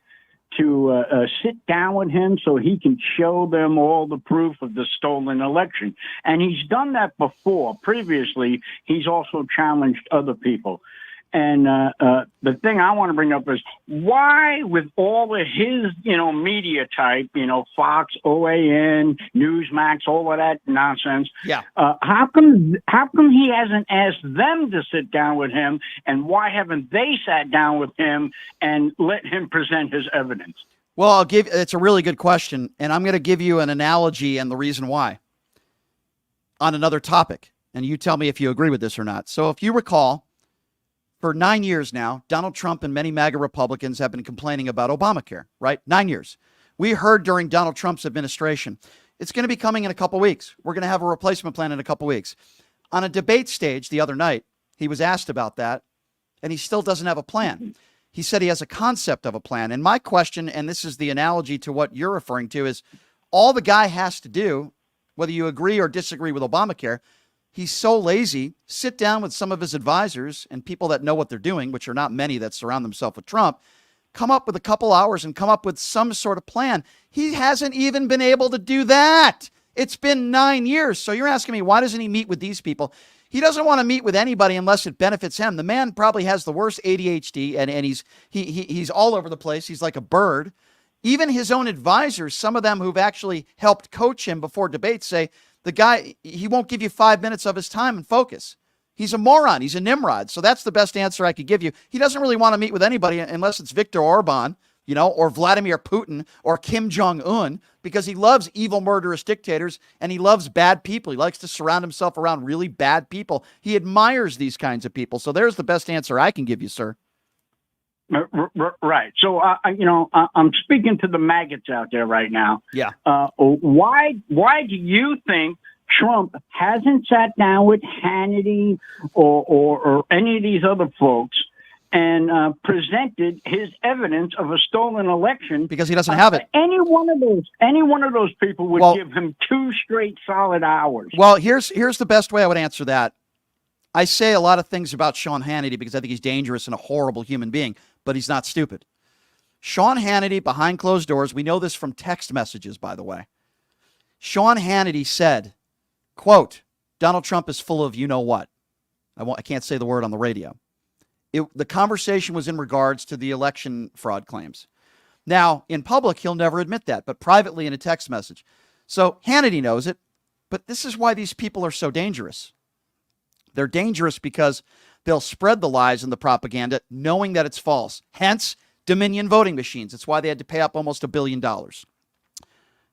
to sit down with him so he can show them all the proof of the stolen election. And he's done that before. Previously, he's also challenged other people. And the thing I want to bring up is why, with all of his, media type, Fox, OAN, Newsmax, all of that nonsense. Yeah. How come he hasn't asked them to sit down with him, and why haven't they sat down with him and let him present his evidence? Well, it's a really good question, and I'm going to give you an analogy and the reason why on another topic, and you tell me if you agree with this or not. So if you recall, for 9 years now, Donald Trump and many MAGA Republicans have been complaining about Obamacare, right? 9 years. We heard during Donald Trump's administration, it's going to be coming in a couple weeks. We're going to have a replacement plan in a couple weeks. On a debate stage the other night, he was asked about that, and he still doesn't have a plan. He said he has a concept of a plan. And my question, and this is the analogy to what you're referring to, is all the guy has to do, whether you agree or disagree with Obamacare, he's so lazy, sit down with some of his advisors and people that know what they're doing, which are not many that surround themselves with Trump, come up with a couple hours and come up with some sort of plan. He hasn't even been able to do that. It's been 9 years. So you're asking me, why doesn't he meet with these people? He doesn't want to meet with anybody unless it benefits him. The man probably has the worst ADHD, and he's all over the place. He's like a bird. Even his own advisors, some of them who've actually helped coach him before debates, say, the guy, he won't give you 5 minutes of his time and focus. He's a moron. He's a Nimrod. So that's the best answer I could give you. He doesn't really want to meet with anybody unless it's Viktor Orban, or Vladimir Putin or Kim Jong-un, because he loves evil, murderous dictators and he loves bad people. He likes to surround himself around really bad people. He admires these kinds of people. So there's the best answer I can give you, sir. Right. So, I'm speaking to the maggots out there right now. Yeah. Why do you think Trump hasn't sat down with Hannity or any of these other folks and presented his evidence of a stolen election? Because he doesn't have it. Any one of those people would give him 2 straight solid hours. Well, here's the best way I would answer that. I say a lot of things about Sean Hannity because I think he's dangerous and a horrible human being, but he's not stupid. Sean Hannity, behind closed doors, we know this from text messages, by the way. Sean Hannity said, quote, Donald Trump is full of you-know-what. I can't say the word on the radio. The conversation was in regards to the election fraud claims. Now, in public, he'll never admit that, but privately in a text message. So Hannity knows it, but this is why these people are so dangerous. They're dangerous because they'll spread the lies and the propaganda knowing that it's false. Hence, Dominion voting machines. It's why they had to pay up almost $1 billion.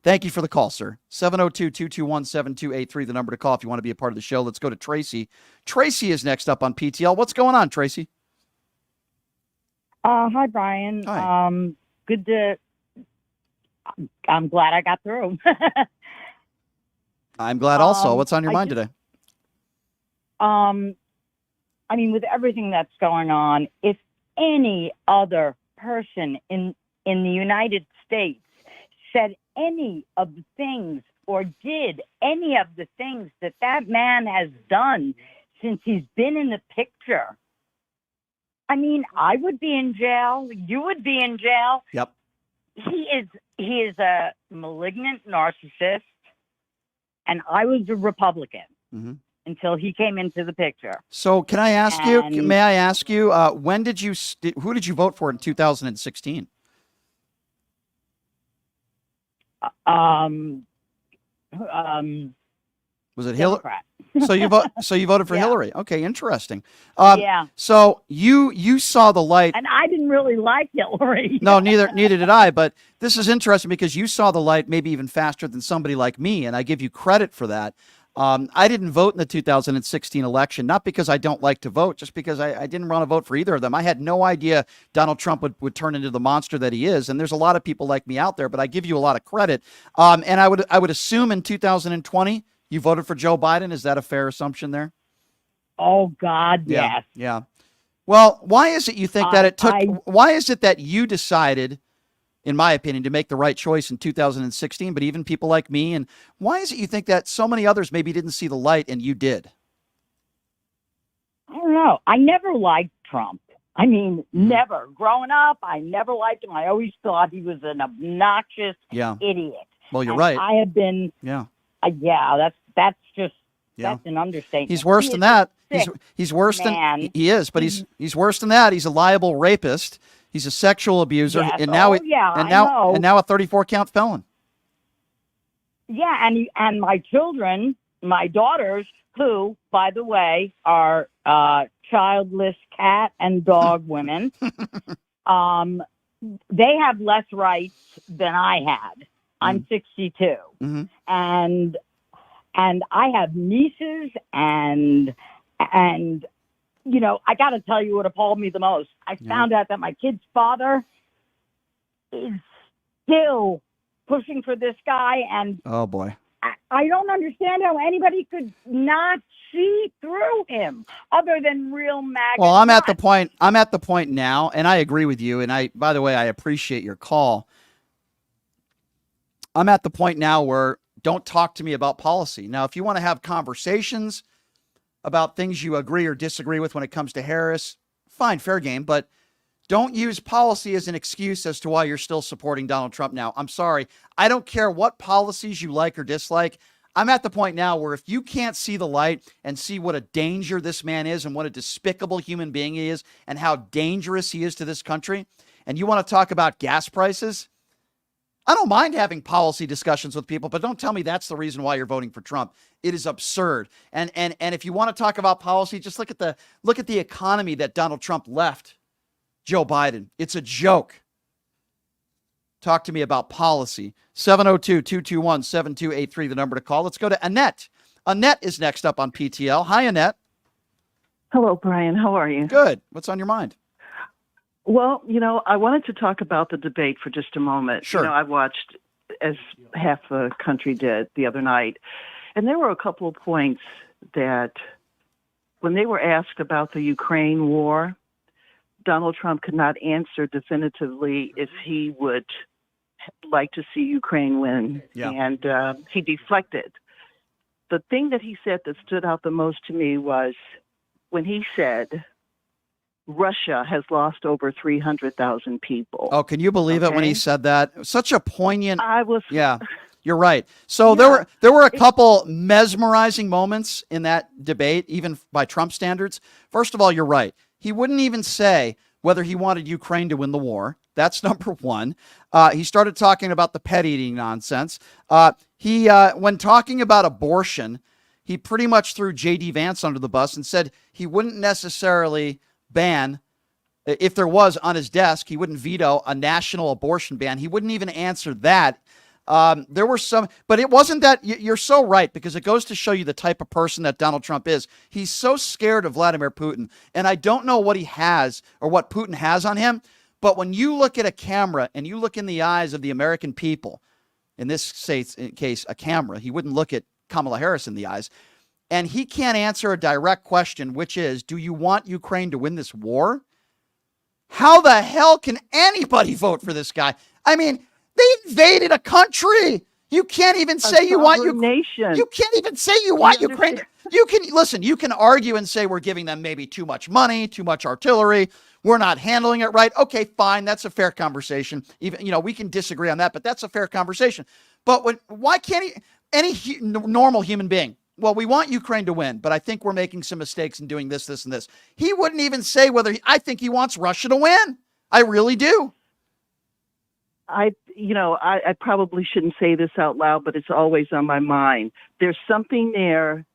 Thank you for the call, sir. 702-221-7283, the number to call if you want to be a part of the show. Let's go to Tracy. Tracy is next up on PTL. What's going on, Tracy? Hi, Brian. Hi. I'm glad I got through. I'm glad also. What's on your mind today? I mean, with everything that's going on, if any other person in the United States said any of the things or did any of the things that man has done since he's been in the picture, I mean, I would be in jail. You would be in jail. Yep. He is a malignant narcissist, and I was a Republican until he came into the picture. So can I ask may I ask you, who did you vote for in 2016? Was it Hillary? So you voted for Hillary. Okay, interesting. Yeah. So you saw the light. And I didn't really like Hillary. No, neither did I. But this is interesting because you saw the light maybe even faster than somebody like me, and I give you credit for that. I didn't vote in the 2016 election, not because I don't like to vote, just because I didn't want to vote for either of them. I had no idea Donald Trump would turn into the monster that he is. And there's a lot of people like me out there, but I give you a lot of credit. And I would assume in 2020, you voted for Joe Biden. Is that a fair assumption there? Oh, God, yes. Yeah. Well, why is it you think that it took, why is it that you decided, in my opinion, to make the right choice in 2016, but even people like me? And why is it you think that so many others maybe didn't see the light and you did? I don't know. I never liked Trump. I mean, never. Growing up, I never liked him. I always thought he was an obnoxious idiot. Well, you're right. I have been. Yeah. That's just that's an understatement. He's worse than that. He's worse than he is, but he's worse than that. He's a liable rapist. He's a sexual abuser, and now a 34 count felon. Yeah, and my children, my daughters, who, by the way, are childless cat and dog women, they have less rights than I had. I'm 62, and I have nieces, and you know, I got to tell you what appalled me the most. I found out that my kid's father is still pushing for this guy, and oh boy, I don't understand how anybody could not see through him, other than real MAGA. Well, I'm at the point now, and I agree with you. And by the way, I appreciate your call. I'm at the point now where don't talk to me about policy. Now, if you want to have conversations about things you agree or disagree with when it comes to Harris, fine, fair game, but don't use policy as an excuse as to why you're still supporting Donald Trump now. I'm sorry. I don't care what policies you like or dislike. I'm at the point now where if you can't see the light and see what a danger this man is and what a despicable human being he is and how dangerous he is to this country, and you want to talk about gas prices, I don't mind having policy discussions with people, but don't tell me that's the reason why you're voting for Trump. It is absurd. And if you want to talk about policy, just look at the economy that Donald Trump left Joe Biden. It's a joke. Talk to me about policy. 702-221-7283, the number to call. Let's go to Annette. Annette is next up on PTL. Hi, Annette. Hello, Brian. How are you? Good. What's on your mind? Well, I wanted to talk about the debate for just a moment. Sure. I watched, as half the country did the other night, and there were a couple of points that when they were asked about the Ukraine war, Donald Trump could not answer definitively if he would like to see Ukraine win. Yeah. And he deflected. The thing that he said that stood out the most to me was when he said, Russia has lost over 300,000 people. Oh, can you believe it when he said that? Such a poignant. Yeah, you're right. So Yeah, there were a couple mesmerizing moments in that debate, even by Trump standards. First of all, you're right. He wouldn't even say whether he wanted Ukraine to win the war. That's number one. He started talking about the pet eating nonsense. When talking about abortion, he pretty much threw J.D. Vance under the bus and said he wouldn't necessarily ban, if there was on his desk, he wouldn't veto a national abortion ban. He wouldn't even answer that. There were some, but it wasn't that. You're so right, because it goes to show you the type of person that Donald Trump is. He's so scared of Vladimir Putin, and I don't know what he has or what Putin has on him, but when you look at a camera and you look in the eyes of the American people, in this case, a camera, he wouldn't look at Kamala Harris in the eyes, and he can't answer a direct question, which is, do you want Ukraine to win this war? How the hell can anybody vote for this guy? I mean, they invaded a country. You can't even say you want nation. You can't even say you want Ukraine. You can argue and say we're giving them maybe too much money, too much artillery. We're not handling it right. Okay, fine. That's a fair conversation. Even, we can disagree on that, but that's a fair conversation. But why can't any normal human being? Well, we want Ukraine to win, but I think we're making some mistakes in doing this, this, and this. He wouldn't even say whether I think he wants Russia to win. I really do. I probably shouldn't say this out loud, but it's always on my mind. There's something there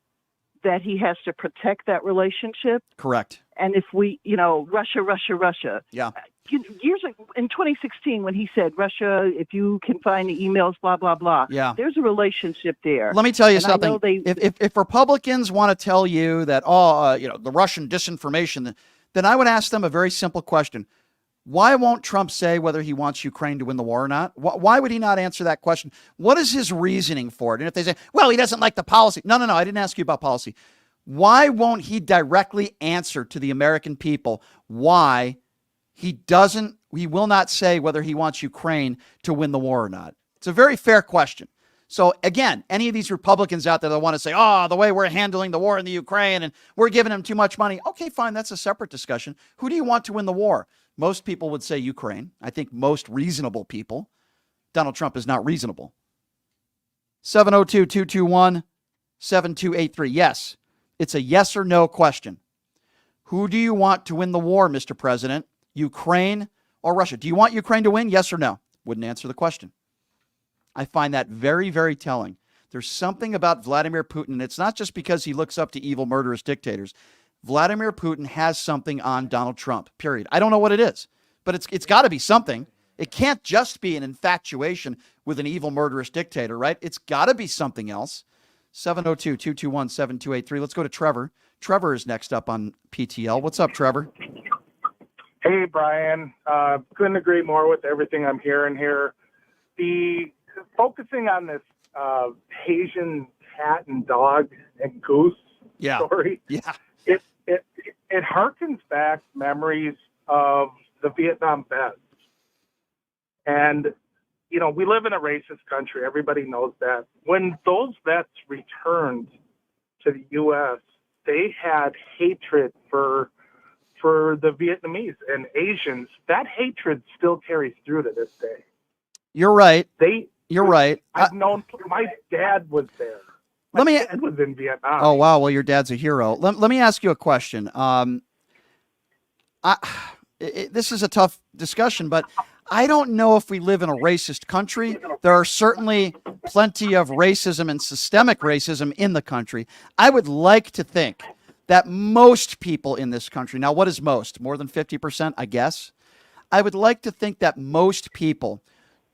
that he has to protect that relationship. Correct. And if we, Russia. Yeah. Years in 2016, when he said, Russia, if you can find the emails, blah, blah, blah. Yeah. There's a relationship there. Let me tell you And something. If Republicans want to tell you that, the Russian disinformation, then I would ask them a very simple question. Why won't Trump say whether he wants Ukraine to win the war or not? Why would he not answer that question? What is his reasoning for it? And if they say, well, he doesn't like the policy. No, I didn't ask you about policy. Why won't he directly answer to the American people why he will not say whether he wants Ukraine to win the war or not? It's a very fair question. So again, any of these Republicans out there that want to say, the way we're handling the war in the Ukraine and we're giving them too much money. Okay, fine. That's a separate discussion. Who do you want to win the war? Most people would say Ukraine. I think most reasonable people. Donald Trump is not reasonable. 702-221-7283. Yes, it's a yes or no question. Who do you want to win the war, Mr. President? Ukraine or Russia? Do you want Ukraine to win? Yes or no? Wouldn't answer the question. I find that very, very telling. There's something about Vladimir Putin, and it's not just because he looks up to evil, murderous dictators. Vladimir Putin has something on Donald Trump, period. I don't know what it is, but it's got to be something. It can't just be an infatuation with an evil, murderous dictator, right? It's got to be something else. 702-221-7283. Let's go to Trevor. Trevor is next up on PTL. What's up, Trevor? Hey, Brian. Couldn't agree more with everything I'm hearing here. Focusing on this Haitian cat and dog and goose story. Yeah. It harkens back memories of the Vietnam vets. And, we live in a racist country. Everybody knows that. When those vets returned to the U.S., they had hatred for the Vietnamese and Asians. That hatred still carries through to this day. You're right. You're right. I've known, my dad was there. My dad was in Vietnam. Oh, wow. Well, your dad's a hero. Let me ask you a question. This is a tough discussion, but I don't know if we live in a racist country. There are certainly plenty of racism and systemic racism in the country. I would like to think that most people in this country, now what is most? More than 50%, I guess. I would like to think that most people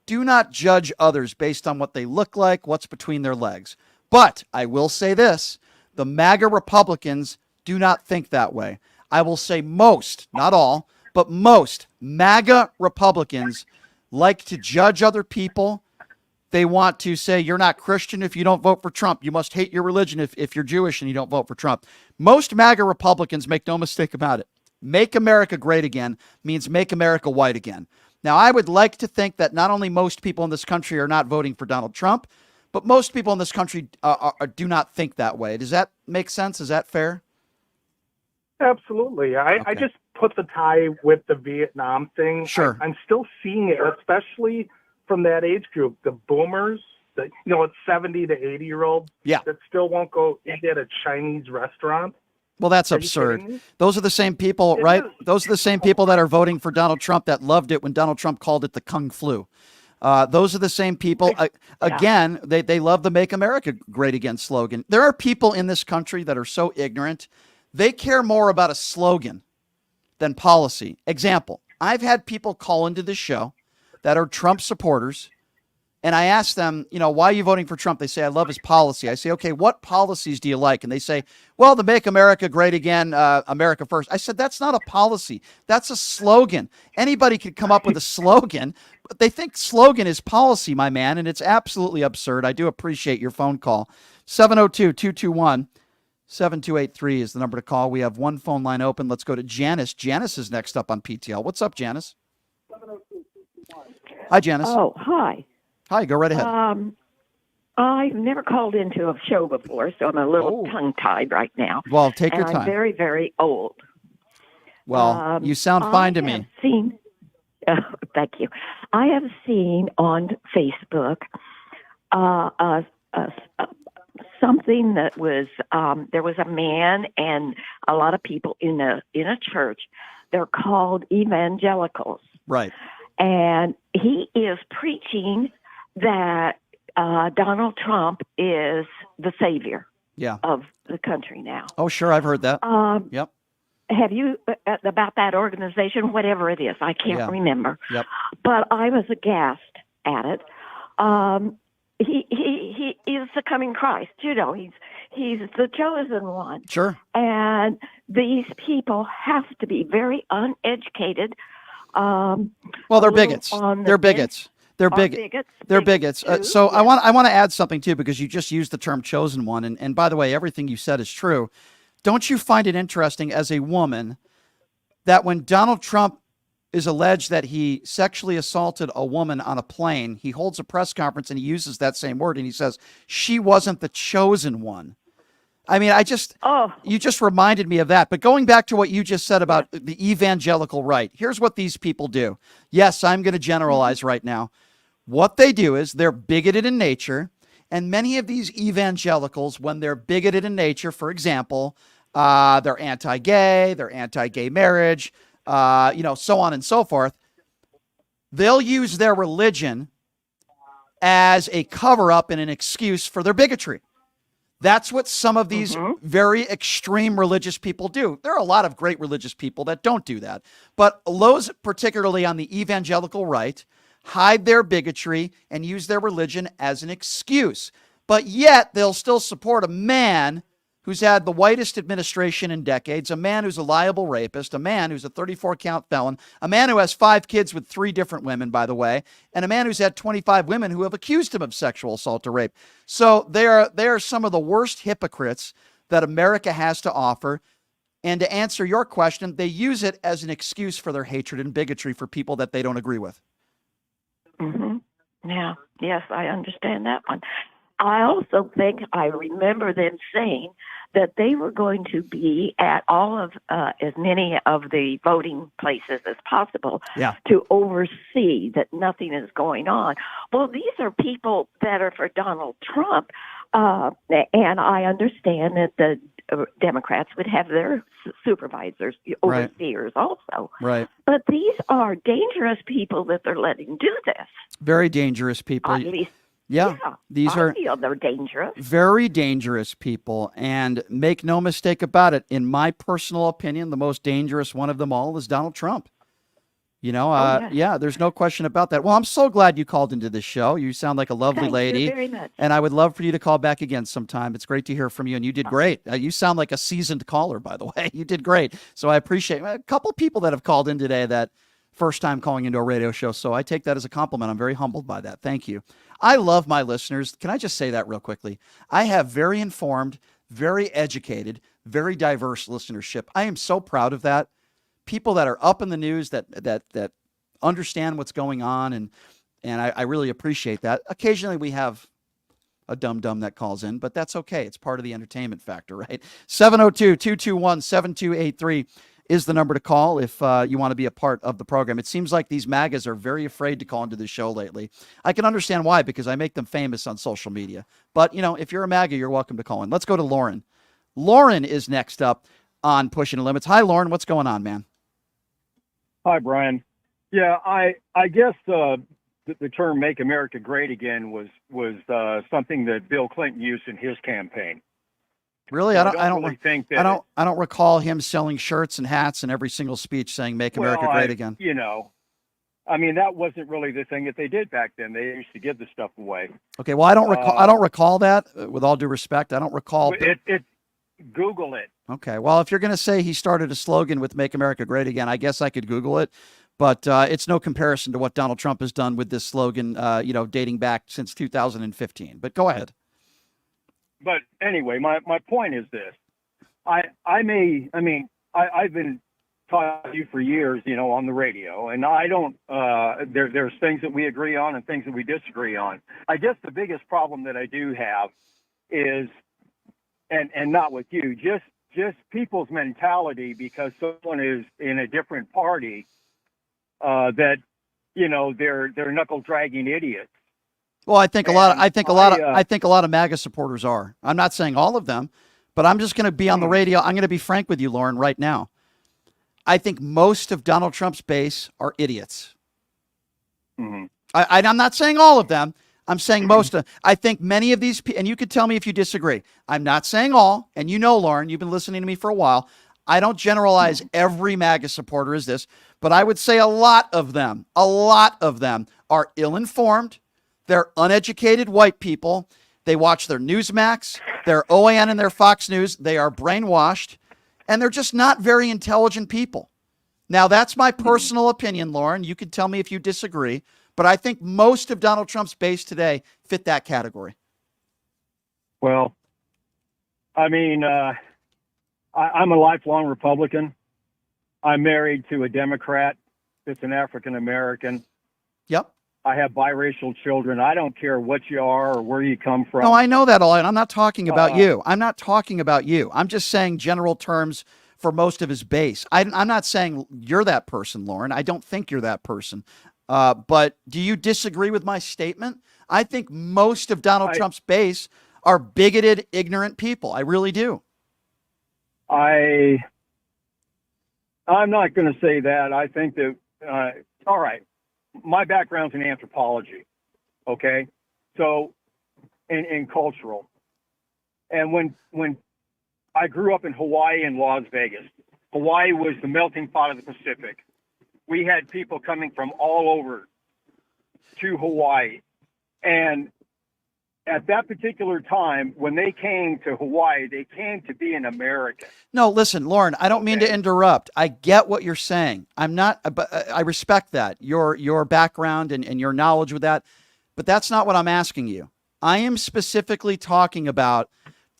do not judge others based on what they look like, what's between their legs. But I will say this, the MAGA Republicans do not think that way. I will say most, not all, but most MAGA Republicans like to judge other people. They want to say, you're not Christian if you don't vote for Trump. You must hate your religion if you're Jewish and you don't vote for Trump. Most MAGA Republicans, make no mistake about it, make America great again means make America white again. Now, I would like to think that not only most people in this country are not voting for Donald Trump, but most people in this country do not think that way. Does that make sense? Is that fair? Absolutely. I just put the tie with the Vietnam thing. Sure. I'm still seeing it, especially from that age group, the boomers, that, it's 70 to 80-year-olds that still won't go eat at a Chinese restaurant. Well, that's absurd. Those are the same people, right? Those are the same people that are voting for Donald Trump that loved it when Donald Trump called it the Kung Flu. Those are the same people. Again, they love the Make America Great Again slogan. There are people in this country that are so ignorant. They care more about a slogan than policy. Example, I've had people call into this show that are Trump supporters, and I ask them, why are you voting for Trump? They say, I love his policy. I say, okay, what policies do you like? And they say, well, the Make America Great Again, America First. I said, that's not a policy. That's a slogan. Anybody could come up with a slogan, but they think slogan is policy, my man, and it's absolutely absurd. I do appreciate your phone call. 702-221-7283 is the number to call. We have one phone line open. Let's go to Janice. Janice is next up on PTL. What's up, Janice? Hi, Janice. Oh, hi. Hi, go right ahead. I've never called into a show before, so I'm a little tongue-tied right now. Well, take your time. I'm very, very old. Well, you sound fine to me. Thank you. I have seen on Facebook something that was there was a man and a lot of people in a church. They're called evangelicals. Right. And he is preaching that Donald Trump is the savior of the country now. Oh, sure. I've heard that. Yep. Have you, about that organization, whatever it is, I can't remember. Yep. But I was aghast at it. He is the coming Christ. He's the chosen one. Sure. And these people have to be very uneducated. Well, they're bigots. They're bigots. They're bigots. They're bigots. So I want to add something too, because you just used the term chosen one. And by the way, everything you said is true. Don't you find it interesting as a woman that when Donald Trump is alleged that he sexually assaulted a woman on a plane, he holds a press conference and he uses that same word and he says, she wasn't the chosen one. I mean, you just reminded me of that. But going back to what you just said about the evangelical right, here's what these people do. Yes, I'm going to generalize right now. What they do is they're bigoted in nature. And many of these evangelicals, when they're bigoted in nature, for example, they're anti-gay, they're anti-gay marriage, so on and so forth. They'll use their religion as a cover-up and an excuse for their bigotry. That's what some of these very extreme religious people do. There are a lot of great religious people that don't do that. But those, particularly on the evangelical right, hide their bigotry and use their religion as an excuse. But yet they'll still support a man who's had the whitest administration in decades, a man who's a liable rapist, a man who's a 34-count felon, a man who has 5 kids with 3 different women, by the way, and a man who's had 25 women who have accused him of sexual assault or rape. So they are some of the worst hypocrites that America has to offer. And to answer your question, they use it as an excuse for their hatred and bigotry for people that they don't agree with. Yeah. Yes, I understand that one. I also think I remember them saying that they were going to be at all of as many of the voting places as possible to oversee that nothing is going on. Well, these are people that are for Donald Trump. And I understand that the Democrats would have their supervisors, overseers also. Right. But these are dangerous people that they're letting do this. Very dangerous people. At least, yeah. These are I feel they're dangerous. very dangerous people. And make no mistake about it, in my personal opinion, the most dangerous one of them all is Donald Trump. You know, yeah, there's no question about that. Well, I'm so glad you called into this show. You sound like a lovely lady. Thank you very much. And I would love for you to call back again sometime. It's great to hear from you, and you did great. You sound like a seasoned caller, by the way. You did great. So I appreciate a couple people that have called in today that first time calling into a radio show. So I take that as a compliment. I'm very humbled by that. Thank you. I love my listeners. Can I just say that real quickly? I have very informed, very educated, very diverse listenership. I am so proud of that. People that are up in the news, that understand what's going on, and I really appreciate that. Occasionally we have a dum-dum that calls in, but that's okay. It's part of the entertainment factor, right? 702-221-7283 is the number to call if you want to be a part of the program. It seems like these MAGAs are very afraid to call into the show lately. I can understand why, because I make them famous on social media. But, you know, if you're a MAGA, you're welcome to call in. Let's go to Lauren. Lauren is next up on Pushing the Limits. Hi, Lauren. What's going on, man? Hi, Brian. Yeah, I guess the term "Make America Great Again" was something that Bill Clinton used in his campaign. Really, So I don't really think that I don't recall him selling shirts and hats in every single speech saying "Make America Great Again." You know, I mean, that wasn't really the thing that they did back then. They used to give the stuff away. Okay, well, I don't recall that. With all due respect, I don't recall. Google it. Okay, well, if you're going to say he started a slogan with "Make America Great Again," I guess I could Google it, but it's no comparison to what Donald Trump has done with this slogan, dating back since 2015. But go ahead. But anyway, my point is this: I've been talking to you for years, on the radio, and I don't. There's things that we agree on and things that we disagree on. I guess the biggest problem that I do have is, and not with you, just people's mentality, because someone is in a different party, that they're knuckle dragging idiots. Well, I think a lot of MAGA supporters are. I'm not saying all of them, but I'm just going to be on the radio. I'm going to be frank with you, Lauren, right now. I think most of Donald Trump's base are idiots. Mm-hmm. I'm not saying all of them. I'm saying most of them. I think many of these people, and you could tell me if you disagree. I'm not saying all, and Lauren, you've been listening to me for a while. I don't generalize every MAGA supporter as this, but I would say a lot of them are ill-informed. They're uneducated white people. They watch their Newsmax, their OAN, and their Fox News. They are brainwashed, and they're just not very intelligent people. Now, that's my personal opinion, Lauren. You can tell me if you disagree, but I think most of Donald Trump's base today fit that category. Well, I mean, I'm a lifelong Republican. I'm married to a Democrat that's an African American. Yep. I have biracial children. I don't care what you are or where you come from. No, I know that all, and I'm not talking about you. I'm not talking about you. I'm just saying general terms for most of his base. I'm not saying you're that person, Lauren. I don't think you're that person. But do you disagree with my statement? I think most of Donald Trump's base are bigoted, ignorant people. I really do. I'm not going to say that. I think that, all right. My background's in anthropology, okay? So, in cultural. And when I grew up in Hawaii and Las Vegas, Hawaii was the melting pot of the Pacific. We had people coming from all over to Hawaii. And at that particular time, when they came to Hawaii, they came to be an American. No, listen, Lauren, I don't mean to interrupt. I get what you're saying. But I respect that, your background and your knowledge with that. But that's not what I'm asking you. I am specifically talking about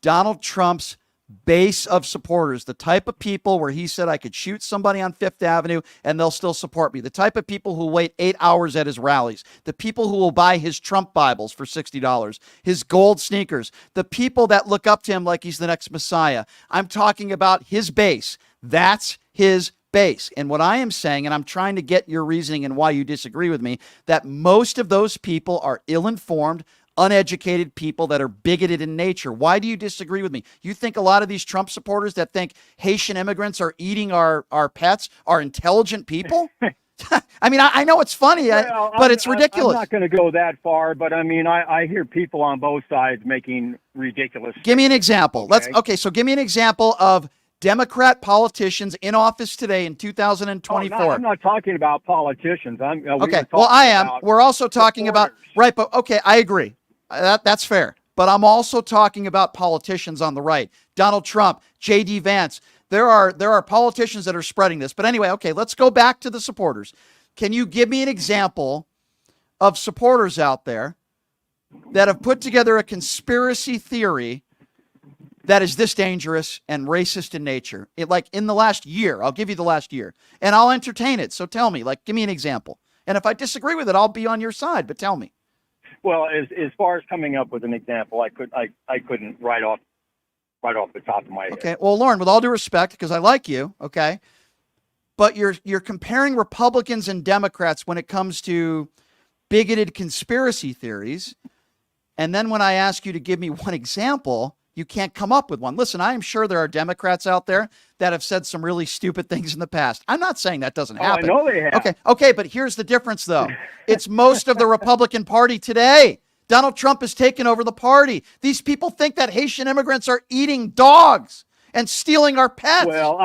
Donald Trump's base of supporters, the type of people where he said I could shoot somebody on Fifth Avenue and they'll still support me, the type of people who wait 8 hours at his rallies, the people who will buy his Trump Bibles for $60, his gold sneakers, the people that look up to him like he's the next Messiah. I'm talking about his base. That's his base. And what I am saying, and I'm trying to get your reasoning and why you disagree with me, that most of those people are ill-informed, uneducated people that are bigoted in nature. Why do you disagree with me? You think a lot of these Trump supporters that think Haitian immigrants are eating our pets are intelligent people? I mean, I know it's funny, but it's ridiculous. I'm not going to go that far, but I mean, I hear people on both sides making ridiculous. Give me an example. So give me an example of Democrat politicians in office today in 2024. I'm not talking about politicians. I am. We're also talking about, right, but okay, I agree. That's fair. But I'm also talking about politicians on the right. Donald Trump, J.D. Vance. There are politicians that are spreading this. But anyway, okay, let's go back to the supporters. Can you give me an example of supporters out there that have put together a conspiracy theory that is this dangerous and racist in nature? Like in the last year, I'll give you the last year, and I'll entertain it. So tell me, give me an example. And if I disagree with it, I'll be on your side, but tell me. Well, as far as coming up with an example, I couldn't right off the top of my head. Okay. Well, Lauren, with all due respect, because I like you, okay, but you're comparing Republicans and Democrats when it comes to bigoted conspiracy theories. And then when I ask you to give me one example, you can't come up with one. Listen, I am sure there are Democrats out there that have said some really stupid things in the past. I'm not saying that doesn't happen. I know they have. Okay, but here's the difference, though. It's most of the Republican Party today. Donald Trump has taken over the party. These people think that Haitian immigrants are eating dogs and stealing our pets. Well,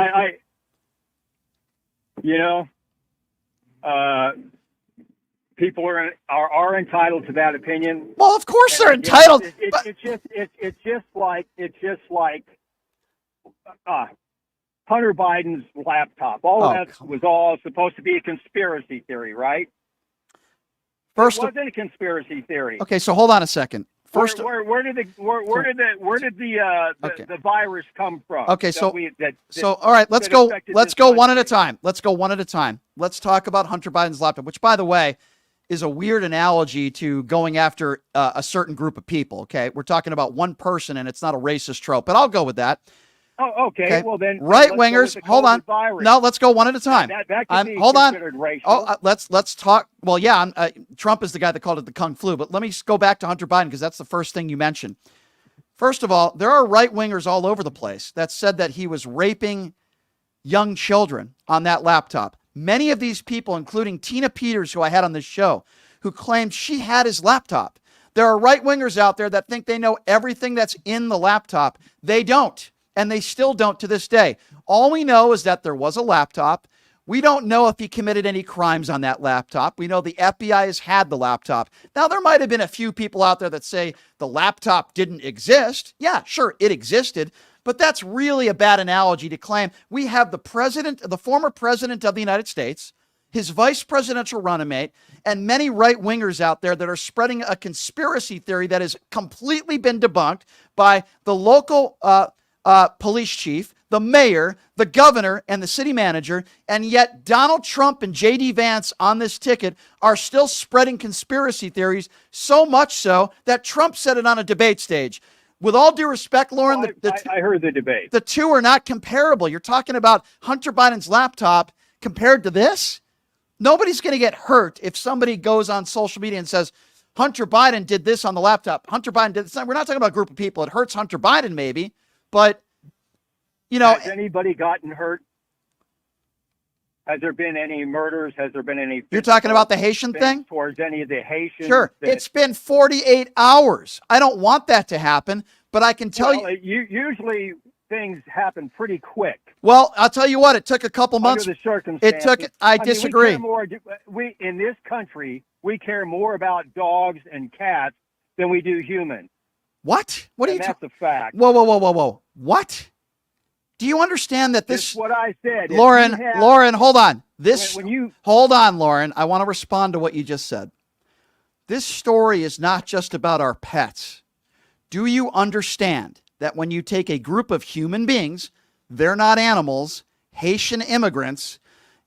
people are entitled to that opinion. Well, of course they're entitled. It's just like Hunter Biden's laptop. All of that was all supposed to be a conspiracy theory, right? It wasn't a conspiracy theory. Okay, so hold on a second. Where did the virus come from? Okay, all right, let's go one at a time. Let's go one at a time. Let's talk about Hunter Biden's laptop, which, by the way, is a weird analogy to going after a certain group of people. Okay, we're talking about one person, and it's not a racist trope, but I'll go with that. Oh, okay. Well, then right wingers. Hold on. Virus. No, let's go one at a time. That could be hold on. Racial. Oh, let's talk. Well, yeah. Trump is the guy that called it the Kung Flu, but let me go back to Hunter Biden because that's the first thing you mentioned. First of all, there are right wingers all over the place that said that he was raping young children on that laptop. Many of these people, including Tina Peters, who I had on this show, who claimed she had his laptop. There are right wingers out there that think they know everything that's in the laptop. They don't. And they still don't to this day. All we know is that there was a laptop. We don't know if he committed any crimes on that laptop. We know the FBI has had the laptop. Now, there might have been a few people out there that say the laptop didn't exist. Yeah, sure, it existed. But that's really a bad analogy to claim. We have the former president of the United States, his vice presidential running mate, and many right-wingers out there that are spreading a conspiracy theory that has completely been debunked by the local police chief, the mayor, the governor, and the city manager, and yet Donald Trump and J.D. Vance on this ticket are still spreading conspiracy theories, so much so that Trump said it on a debate stage. With all due respect, Lauren, I heard the debate. The two are not comparable. You're talking about Hunter Biden's laptop compared to this? Nobody's going to get hurt if somebody goes on social media and says, Hunter Biden did this on the laptop. Hunter Biden did this. We're not talking about a group of people. It hurts Hunter Biden maybe. But, has anybody gotten hurt? Has there been any murders? Has there been any? You're talking about the Haitian thing? Towards any of the Haitians? Sure. It's been 48 hours. I don't want that to happen, but I can tell you. Usually things happen pretty quick. Well, I'll tell you what. It took a couple months. Under the circumstances. It took. I disagree. We in this country, we care more about dogs and cats than we do humans. What? What are you? That's a fact. Whoa! What? Do you understand that this? That's what I said, Lauren. Lauren, hold on. Hold on, Lauren. I want to respond to what you just said. This story is not just about our pets. Do you understand that when you take a group of human beings, they're not animals, Haitian immigrants,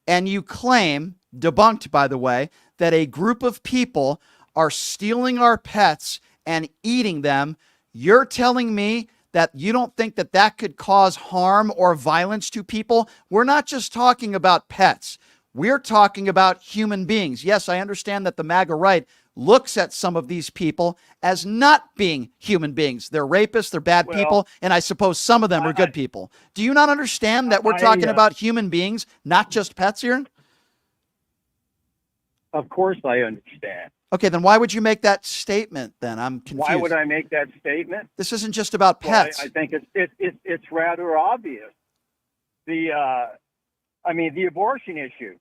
and you claim, debunked by the way, that a group of people are stealing our pets and eating them, you're telling me that you don't think that that could cause harm or violence to people? We're not just talking about pets. We're talking about human beings. Yes, I understand that the MAGA right looks at some of these people as not being human beings. They're rapists, they're bad people, and I suppose some of them are good people. Do you not understand that we're talking about human beings, not just pets here? Of course I understand. Okay, then why would you make that statement then? I'm confused. Why would I make that statement? This isn't just about pets. Well, I think it's rather obvious. The abortion issue.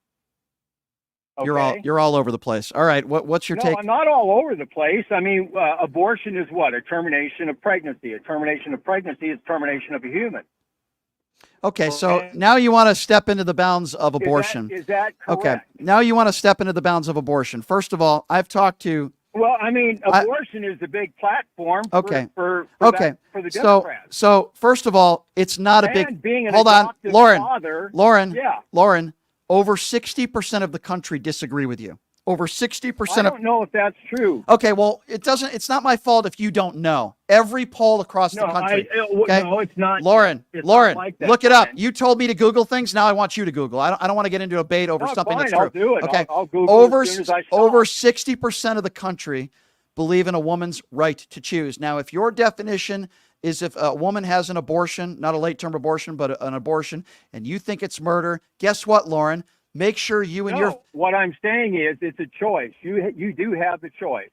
Okay? You're all over the place. All right, what's your take? No, I'm not all over the place. I mean, abortion is what? A termination of pregnancy. A termination of pregnancy is termination of a human. Okay, so now you want to step into the bounds of abortion. Is that correct? Okay, now you want to step into the bounds of abortion. First of all, I've talked to... Well, I mean, abortion is the big platform for the Democrats. So first of all, it's not a big... Being an Hold on, adoptive Lauren. father, Lauren, over 60% of the country disagree with you. Over 60% I don't know if that's true. Okay, well, it's not my fault if you don't know. Every poll across the country. No, it's not. Lauren, it's Lauren, not like that, look it up. Brian. You told me to Google things. Now I want you to Google. I don't want to get into a debate over something fine, that's true. I'll do it. Okay. I'll Google over, as soon as I stop. over 60% of the country believe in a woman's right to choose. Now, if your definition is if a woman has an abortion, not a late-term abortion, but an abortion, and you think it's murder, guess what, Lauren? Make sure you and your... What I'm saying is it's a choice. You do have the choice.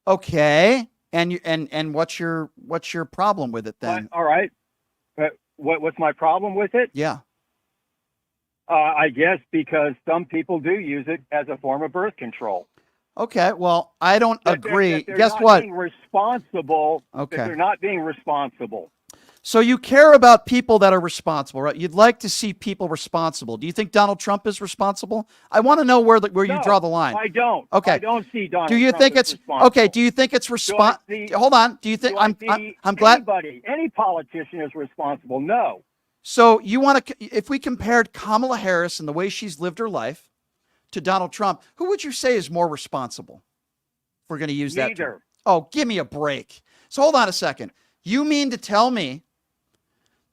Okay. And what's your problem with it then? All right. What's my problem with it? Yeah. I guess because some people do use it as a form of birth control. Okay. Well, I don't agree. They're Guess not what? Being responsible. Okay. They're not being responsible. So you care about people that are responsible, right? You'd like to see people responsible. Do you think Donald Trump is responsible? I want to know where you draw the line. I don't. Okay. I don't see Donald Do you Trump think as it's responsible. okay? Do you think it's Hold on. Do you think I'm glad any politician is responsible? No. So you want to? If we compared Kamala Harris and the way she's lived her life to Donald Trump, who would you say is more responsible? If we're going to use that term. Neither. Oh, give me a break. So hold on a second. You mean to tell me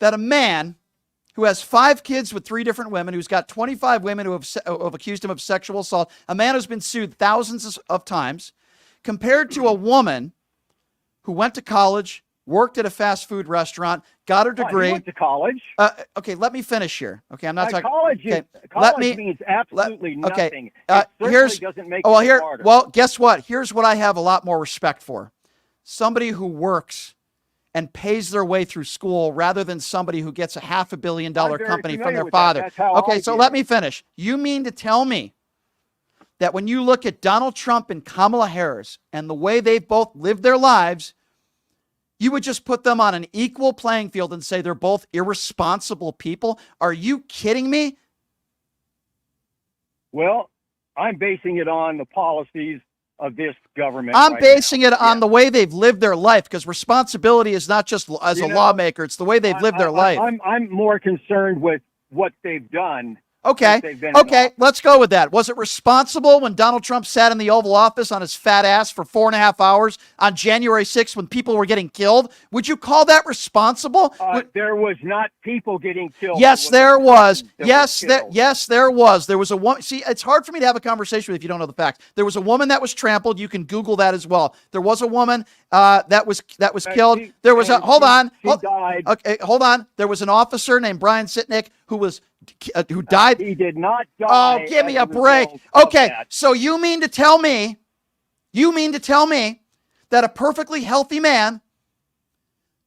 that a man who has 5 kids with 3 different women, who's got 25 women who have accused him of sexual assault, a man who's been sued thousands of times, compared to a woman who went to college, worked at a fast food restaurant, got her degree. He went to college. Okay, let me finish here. Okay, I'm not talking. College means absolutely nothing. It certainly doesn't make you smarter. Well, guess what? Here's what I have a lot more respect for: somebody who works and pays their way through school rather than somebody who gets a $500 million company from their father. Okay, so let me finish. You mean to tell me that when you look at Donald Trump and Kamala Harris and the way they've both lived their lives, you would just put them on an equal playing field and say they're both irresponsible people? Are you kidding me? Well, I'm basing it on the policies of this government. I'm basing it on the way they've lived their life, because responsibility is not just as a lawmaker, it's the way they've lived their life. I'm more concerned with what they've done. Okay, let's go with that. Was it responsible when Donald Trump sat in the Oval Office on his fat ass for 4.5 hours on January 6th when people were getting killed? Would you call that responsible? There was not people getting killed. Yes, there was. Yes, there was. There was a woman. See, it's hard for me to have a conversation with you if you don't know the facts. There was a woman that was trampled. You can Google that as well. There was a woman that was killed. There was a hold on. Okay, hold on. There was an officer named Brian Sitnick who died. He did not die. Oh, give me a break. Okay, so you mean to tell me that a perfectly healthy man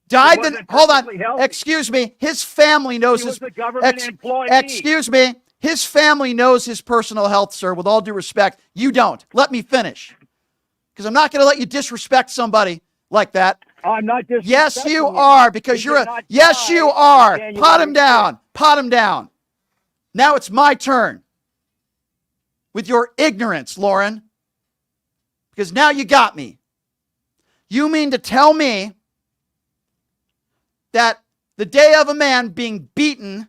died? Hold on. Excuse me. His family knows his government employee. Excuse me. His family knows his personal health, sir. With all due respect, you don't. Let me finish, because I'm not going to let you disrespect somebody like that. I'm not disrespecting. Yes, you are, because you're a. Yes, you are. Pot him down. Pot him down. Now it's my turn with your ignorance, Lauren, because now you got me. You mean to tell me that the day of a man being beaten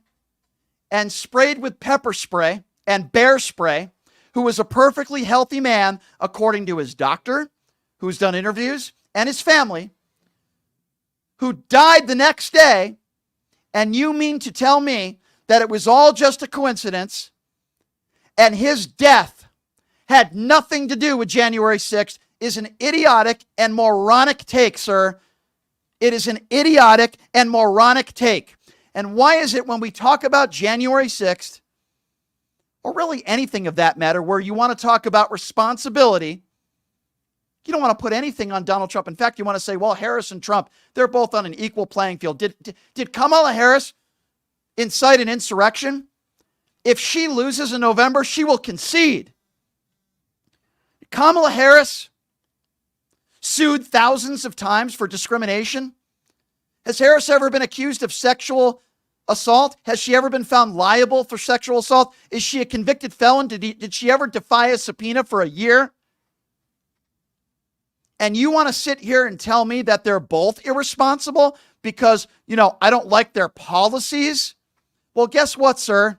and sprayed with pepper spray and bear spray, who was a perfectly healthy man, according to his doctor, who's done interviews, and his family, who died the next day, and you mean to tell me that it was all just a coincidence, and his death had nothing to do with January 6th is an idiotic and moronic take, sir. It is an idiotic and moronic take. And why is it when we talk about January 6th, or really anything of that matter, where you want to talk about responsibility, you don't want to put anything on Donald Trump. In fact, you want to say, well, Harris and Trump, they're both on an equal playing field. Did Kamala Harris incite an insurrection? If she loses in November, she will concede. Kamala Harris sued thousands of times for discrimination. Has Harris ever been accused of sexual assault? Has she ever been found liable for sexual assault? Is she a convicted felon? Did she ever defy a subpoena for a year? And you want to sit here and tell me that they're both irresponsible because, I don't like their policies? Well, guess what, sir?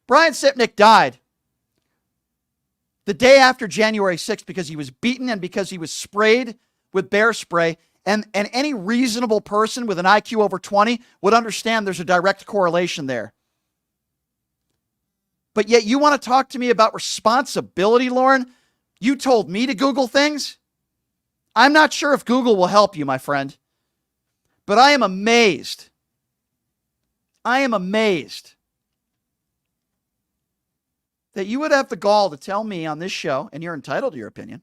Brian Sitnick died the day after January 6th because he was beaten and because he was sprayed with bear spray. And any reasonable person with an IQ over 20 would understand there's a direct correlation there. But yet you want to talk to me about responsibility, Lauren? You told me to Google things? I'm not sure if Google will help you, my friend. But I am amazed. I am amazed that you would have the gall to tell me on this show, and you're entitled to your opinion,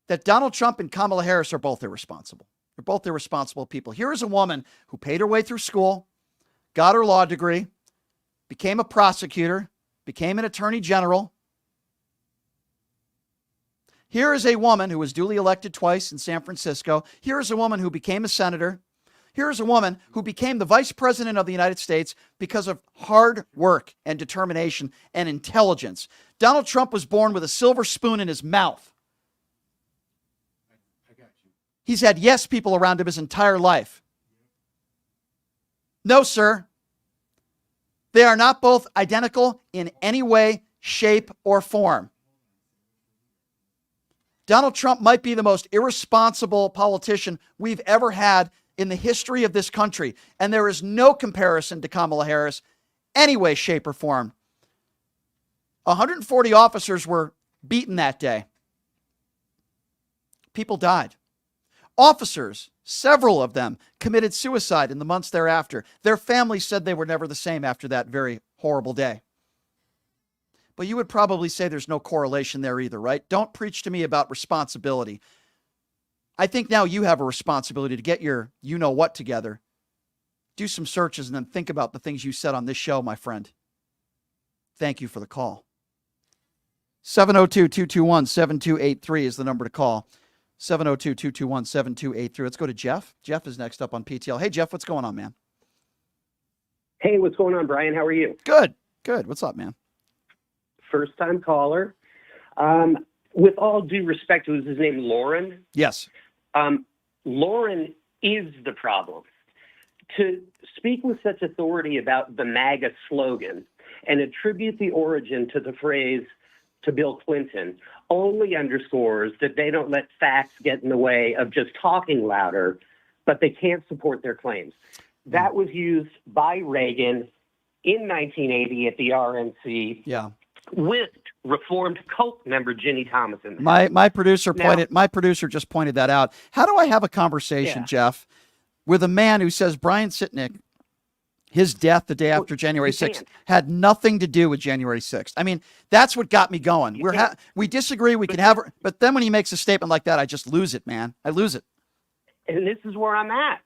that Donald Trump and Kamala Harris are both irresponsible. They're both irresponsible people. Here is a woman who paid her way through school, got her law degree, became a prosecutor, became an attorney general. Here is a woman who was duly elected twice in San Francisco. Here is a woman who became a senator. Here is a woman who became the vice president of the United States because of hard work and determination and intelligence. Donald Trump was born with a silver spoon in his mouth. He's had yes people around him his entire life. No, sir. They are not both identical in any way, shape, or form. Donald Trump might be the most irresponsible politician we've ever had in the history of this country. And there is no comparison to Kamala Harris, any way, shape, or form. 140 officers were beaten that day. People died. Officers, several of them, committed suicide in the months thereafter. Their families said they were never the same after that very horrible day. But you would probably say there's no correlation there either, right? Don't preach to me about responsibility. I think now you have a responsibility to get your you-know-what together. Do some searches and then think about the things you said on this show, my friend. Thank you for the call. 702-221-7283 is the number to call. 702-221-7283. Let's go to Jeff. Jeff is next up on PTL. Hey, Jeff, what's going on, man? Hey, what's going on, Brian? How are you? Good. What's up, man? First-time caller. With all due respect, was his name Lauren? Yes. Lauren is the problem. To speak with such authority about the MAGA slogan and attribute the origin to the phrase to Bill Clinton only underscores that they don't let facts get in the way of just talking louder, but they can't support their claims. That was used by Reagan in 1980 at the RNC. Yeah. With reformed cult member Ginny Thomas in there. My producer just pointed that out. How do I have a conversation, Jeff, with a man who says Brian Sitnick, his death the day after January 6th had nothing to do with January 6th? I mean, that's what got me going. We disagree, but then when he makes a statement like that, I just lose it, man. I lose it. And this is where I'm at.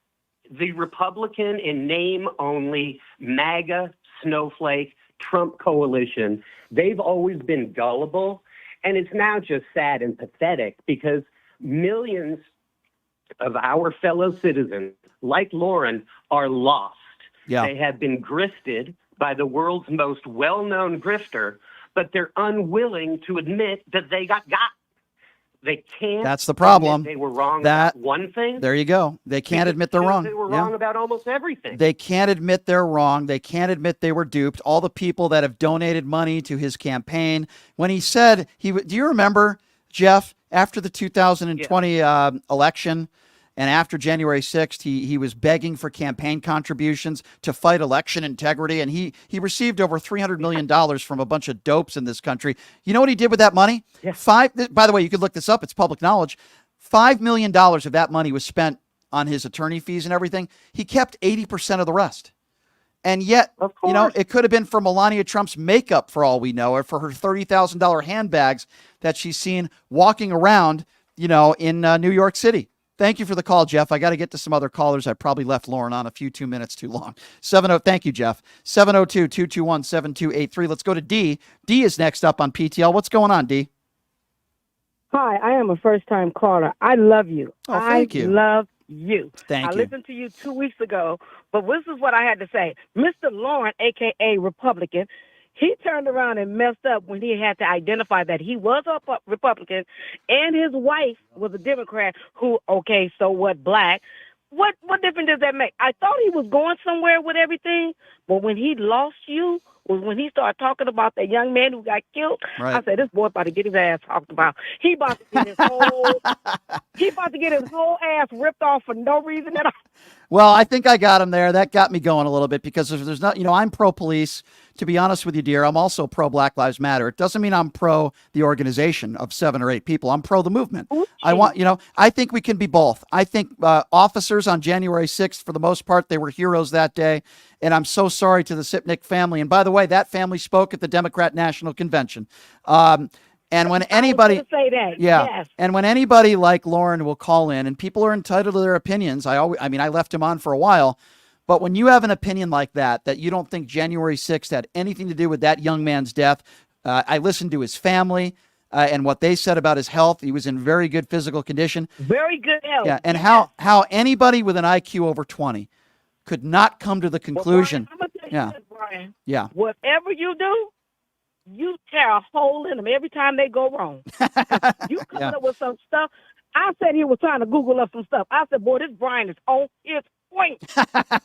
The Republican in name only MAGA snowflake Trump coalition, they've always been gullible, and it's now just sad and pathetic because millions of our fellow citizens, like Lauren, are lost. Yeah. They have been grifted by the world's most well-known grifter, but they're unwilling to admit that they got. They can't. That's the problem. They were wrong about one thing. There you go. They can't admit they're wrong. They were wrong about almost everything. They can't admit they're wrong. They can't admit they were duped. All the people that have donated money to his campaign. When he said do you remember, Jeff, after the 2020 election, And after January 6th, he was begging for campaign contributions to fight election integrity. And he received over $300 million from a bunch of dopes in this country. You know what he did with that money? Yeah. By the way, you could look this up. It's public knowledge. $5 million of that money was spent on his attorney fees and everything. He kept 80% of the rest. And yet, you know, it could have been for Melania Trump's makeup for all we know, or for her $30,000 handbags that she's seen walking around, you know, in New York City. Thank you for the call, Jeff. I got to get to some other callers. I probably left Lauren on 2 minutes too long. Thank you, Jeff. 702-221-7283. Let's go to D. D is next up on PTL. What's going on, D? Hi, I am a first-time caller. I love you. Oh, thank you. I love you. Thank I you. listened to you 2 weeks ago, but this is what I had to say. Mr. Lauren, a.k.a. Republican, he turned around and messed up when he had to identify that he was a Republican and his wife was a Democrat who, okay, so what, black. What difference does that make? I thought he was going somewhere with everything, but when he lost you was when he started talking about that young man who got killed. Right. I said, this boy about to get his ass talked about. He about to get his whole ass ripped off for no reason at all. Well, I think I got him there. That got me going a little bit because if there's not, you know, I'm pro-police. To be honest with you, dear, I'm also pro-Black Lives Matter. It doesn't mean I'm pro the organization of 7 or 8 people. I'm pro the movement. I want, you know, I think we can be both. I think officers on January 6th, for the most part, they were heroes that day. And I'm so sorry to the Sipnick family. And by the way, that family spoke at the Democrat National Convention. And when anybody, say that. yeah, Yes. and when anybody like Lauren will call in, and people are entitled to their opinions, I left him on for a while, but when you have an opinion like that you don't think January 6th had anything to do with that young man's death, I listened to his family and what they said about his health. He was in very good physical condition. Very good health. Yeah, and how anybody with an IQ over 20 could not come to the conclusion. Well, Brian, I'm gonna tell you this, Brian. Yeah. Whatever you do, you tear a hole in them every time they go wrong. You coming up with some stuff. I said he was trying to Google up some stuff. I said, boy, this Brian is on his point.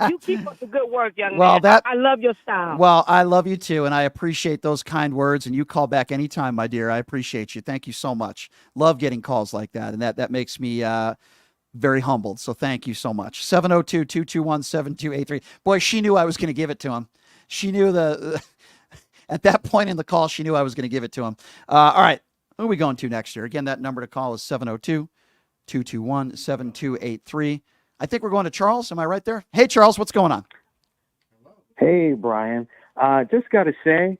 You keep up the good work, young man. I love your style. Well, I love you too, and I appreciate those kind words, and you call back anytime, my dear. I appreciate you. Thank you so much. Love getting calls like that, and that makes me very humbled, so thank you so much. 702-221-7283. Boy, she knew I was going to give it to him. She knew at that point in the call, she knew I was going to give it to him. All right, who are we going to next year? Again, that number to call is 702-221-7283. I think we're going to Charles. Am I right there? Hey, Charles, what's going on? Hey, Brian. Just got to say,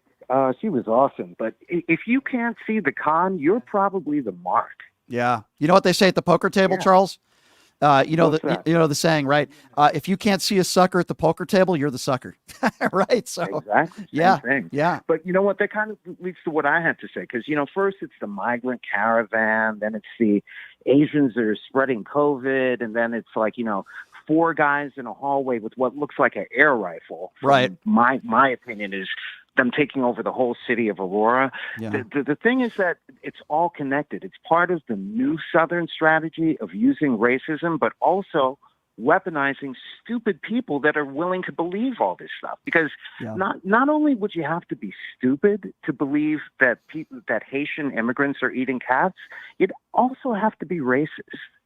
she was awesome. But if you can't see the con, you're probably the mark. Yeah. You know what they say at the poker table, Charles? You know the saying, right? If you can't see a sucker at the poker table, you're the sucker, right? So exactly, yeah, thing. Yeah. But you know what? That kind of leads to what I had to say because first it's the migrant caravan, then it's the Asians that are spreading COVID, and then it's like 4 guys in a hallway with what looks like an air rifle. Right. My opinion is them taking over the whole city of Aurora. Yeah. The thing is that it's all connected. It's part of the new Southern strategy of using racism, but also weaponizing stupid people that are willing to believe all this stuff. Because not only would you have to be stupid to believe that that Haitian immigrants are eating cats, you'd also have to be racist.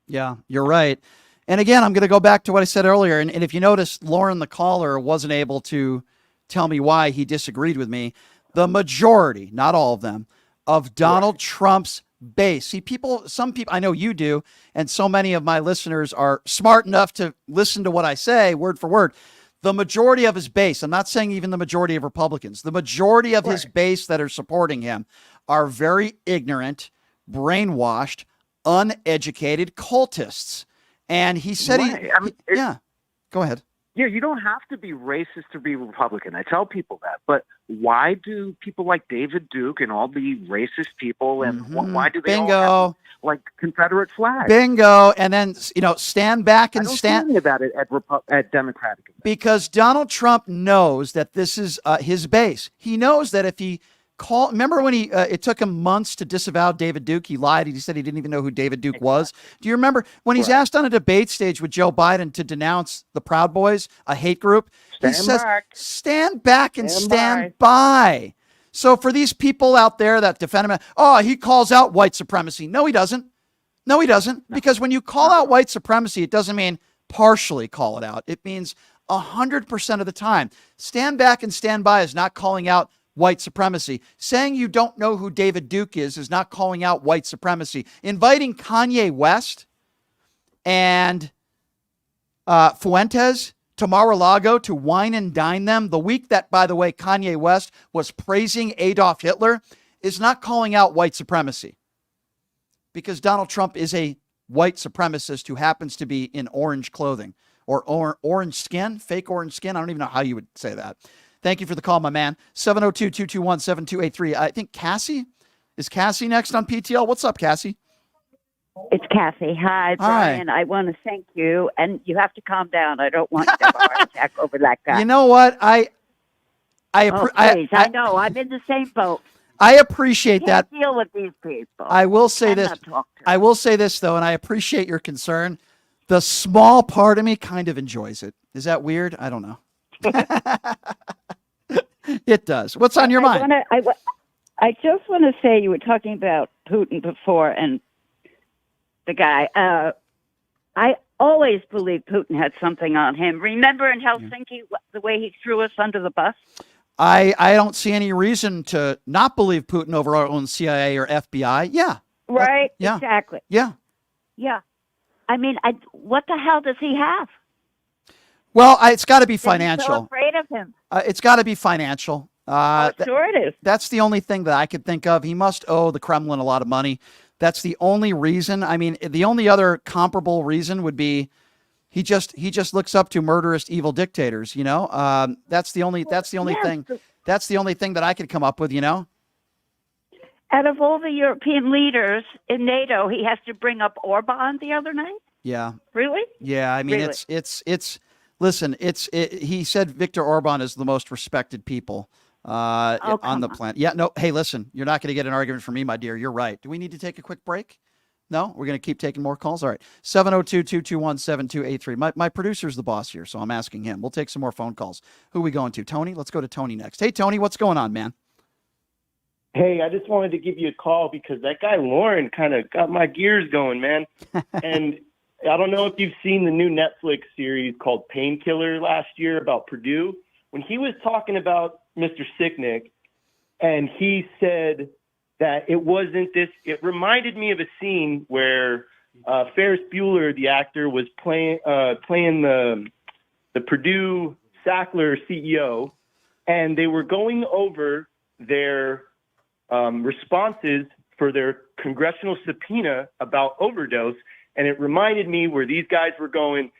Yeah, you're right. And again, I'm going to go back to what I said earlier. And if you notice, Lauren, the caller, wasn't able to tell me why he disagreed with me. The majority, not all of them, of Donald Trump's base. See, some people, I know you do, and so many of my listeners are smart enough to listen to what I say word for word. The majority of his base, I'm not saying even the majority of Republicans, the majority of his base that are supporting him are very ignorant, brainwashed, uneducated cultists. And he said go ahead. Yeah, you don't have to be racist to be Republican. I tell people that. But why do people like David Duke and all the racist people, and why do they all have, Confederate flags? Bingo. And then, stand back and stand. I don't see any about it at Democratic events. Because Donald Trump knows that this is his base. He knows that if he remember when it took him months to disavow David Duke? He lied. He said he didn't even know who David Duke was. Do you remember when he's asked on a debate stage with Joe Biden to denounce the Proud Boys, a hate group? He says, stand back and stand by. So for these people out there that defend him, he calls out white supremacy. No, he doesn't. No, he doesn't. Because when you call out white supremacy, it doesn't mean partially call it out. It means 100% of the time. Stand back and stand by is not calling out white supremacy. Saying you don't know who David Duke is not calling out white supremacy. Inviting Kanye West and Fuentes to Mar-a-Lago to wine and dine them the week that, by the way, Kanye West was praising Adolf Hitler is not calling out white supremacy. Because Donald Trump is a white supremacist who happens to be in orange clothing or orange skin, fake orange skin. I don't even know how you would say that. Thank you for the call, my man. 702-221-7283. I think Cassie. Is Cassie next on PTL? What's up, Cassie? It's Cassie. Hi, Brian. I want to thank you, and you have to calm down. I don't want you to have a heart attack over that guy. You know what? Please. I know. I'm in the same boat. I appreciate that. Deal with these people. I will say this. I will say this though, and I appreciate your concern. The small part of me kind of enjoys it. Is that weird? I don't know. It does. What's on your mind? I just want to say you were talking about Putin before and the guy. I always believed Putin had something on him. Remember in Helsinki the way he threw us under the bus? I don't see any reason to not believe Putin over our own CIA or FBI. Yeah. Right? Yeah. Exactly. Yeah. Yeah. I mean, what the hell does he have? Well, it's got to be financial. I'm so afraid of him. It's got to be financial. Sure it is. That's the only thing that I could think of. He must owe the Kremlin a lot of money. That's the only reason. I mean, the only other comparable reason would be he just looks up to murderous, evil dictators. You know, that's the only thing. That's the only thing that I could come up with. You know. Out of all the European leaders in NATO, he has to bring up Orban the other night. Yeah. Really? Yeah. I mean, really? it's. Listen, he said Viktor Orban is the most respected people on the planet. Yeah, no, hey, listen, you're not going to get an argument from me, my dear. You're right. Do we need to take a quick break? No? We're going to keep taking more calls? All right. 702-221-7283. My producer's the boss here, so I'm asking him. We'll take some more phone calls. Who are we going to? Tony? Let's go to Tony next. Hey, Tony, what's going on, man? Hey, I just wanted to give you a call because that guy Lauren kind of got my gears going, man. And I don't know if you've seen the new Netflix series called Painkiller last year about Purdue. When he was talking about Mr. Sicknick, and he said that it wasn't this, it reminded me of a scene where Ferris Bueller, the actor, was playing the Purdue Sackler CEO, and they were going over their responses for their congressional subpoena about overdose. And it reminded me where these guys were going,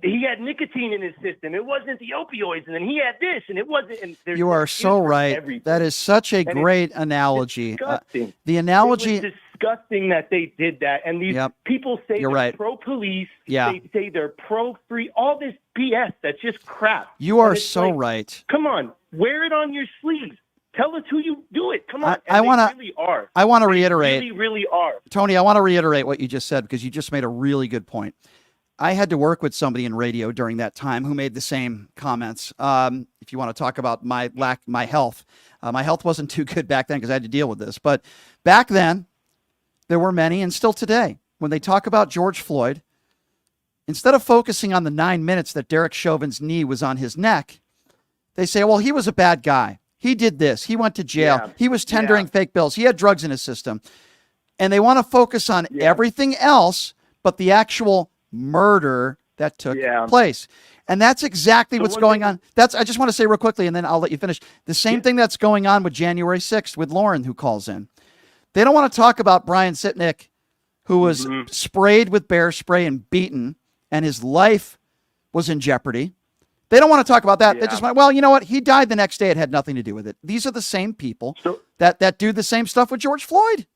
he had nicotine in his system. It wasn't the opioids. And then he had this, and it wasn't. And you are so right. Everything. That is such a great analogy. Disgusting. The analogy. It was disgusting that they did that. And these people say they're right. pro-police. Yeah. They say they're pro-free. All this BS. That's just crap. You are so right. Come on. Wear it on your sleeves. Tell us who you do it. Come on. I want to reiterate. They really are. Tony, I want to reiterate what you just said because you just made a really good point. I had to work with somebody in radio during that time who made the same comments. If you want to talk about my health, my health wasn't too good back then because I had to deal with this. But back then, there were many, and still today, when they talk about George Floyd, instead of focusing on the 9 minutes that Derek Chauvin's knee was on his neck, they say, well, he was a bad guy. He did this. He went to jail. Yeah. He was tendering fake bills. He had drugs in his system. And they want to focus on everything else but the actual murder that took place. And that's exactly what's going on. I just want to say real quickly, and then I'll let you finish. The same thing that's going on with January 6th with Lauren, who calls in. They don't want to talk about Brian Sitnick, who was sprayed with bear spray and beaten, and his life was in jeopardy. They don't want to talk about that. They just want, well, you know what? He died the next day. It had nothing to do with it. These are the same people that do the same stuff with George Floyd.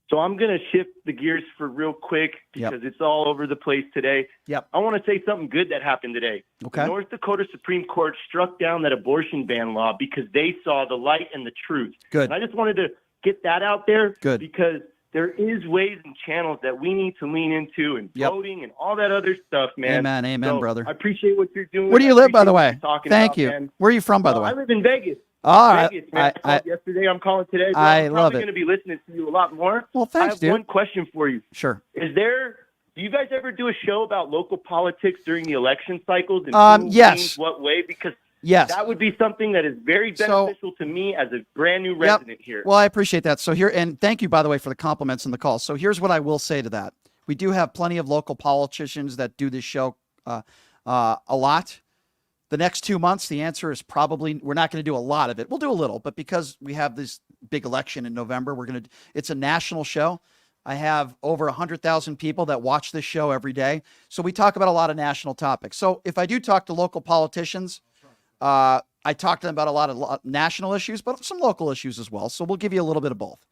So I'm going to shift the gears for real quick because it's all over the place today. I want to say something good that happened today. Okay. The North Dakota Supreme Court struck down that abortion ban law because they saw the light and the truth. Good. And I just wanted to get that out there. Good. Because there is ways and channels that we need to lean into and voting and all that other stuff, man. Amen, so brother. I appreciate what you're doing. Where do you live, by the way? Thank you. Man. Where are you from, by the way? I live in Vegas. All right. Vegas, man. I called yesterday. I'm calling today. Bro. I I'm love probably it. going to be listening to you a lot more. Well, thanks, I have dude. one question for you. Sure. Do you guys ever do a show about local politics during the election cycles and who yes. leans what way? Because yes, that would be something that is very beneficial to me as a brand new resident here. Well, I appreciate that. So here, and thank you, by the way, for the compliments and the call. So here's what I will say to that. We do have plenty of local politicians that do this show a lot. The next 2 months, the answer is probably we're not going to do a lot of it. We'll do a little, but because we have this big election in November, it's a national show. I have over 100,000 people that watch this show every day. So we talk about a lot of national topics. So if I do talk to local politicians, I talk to them about a lot of national issues, but some local issues as well. So we'll give you a little bit of both.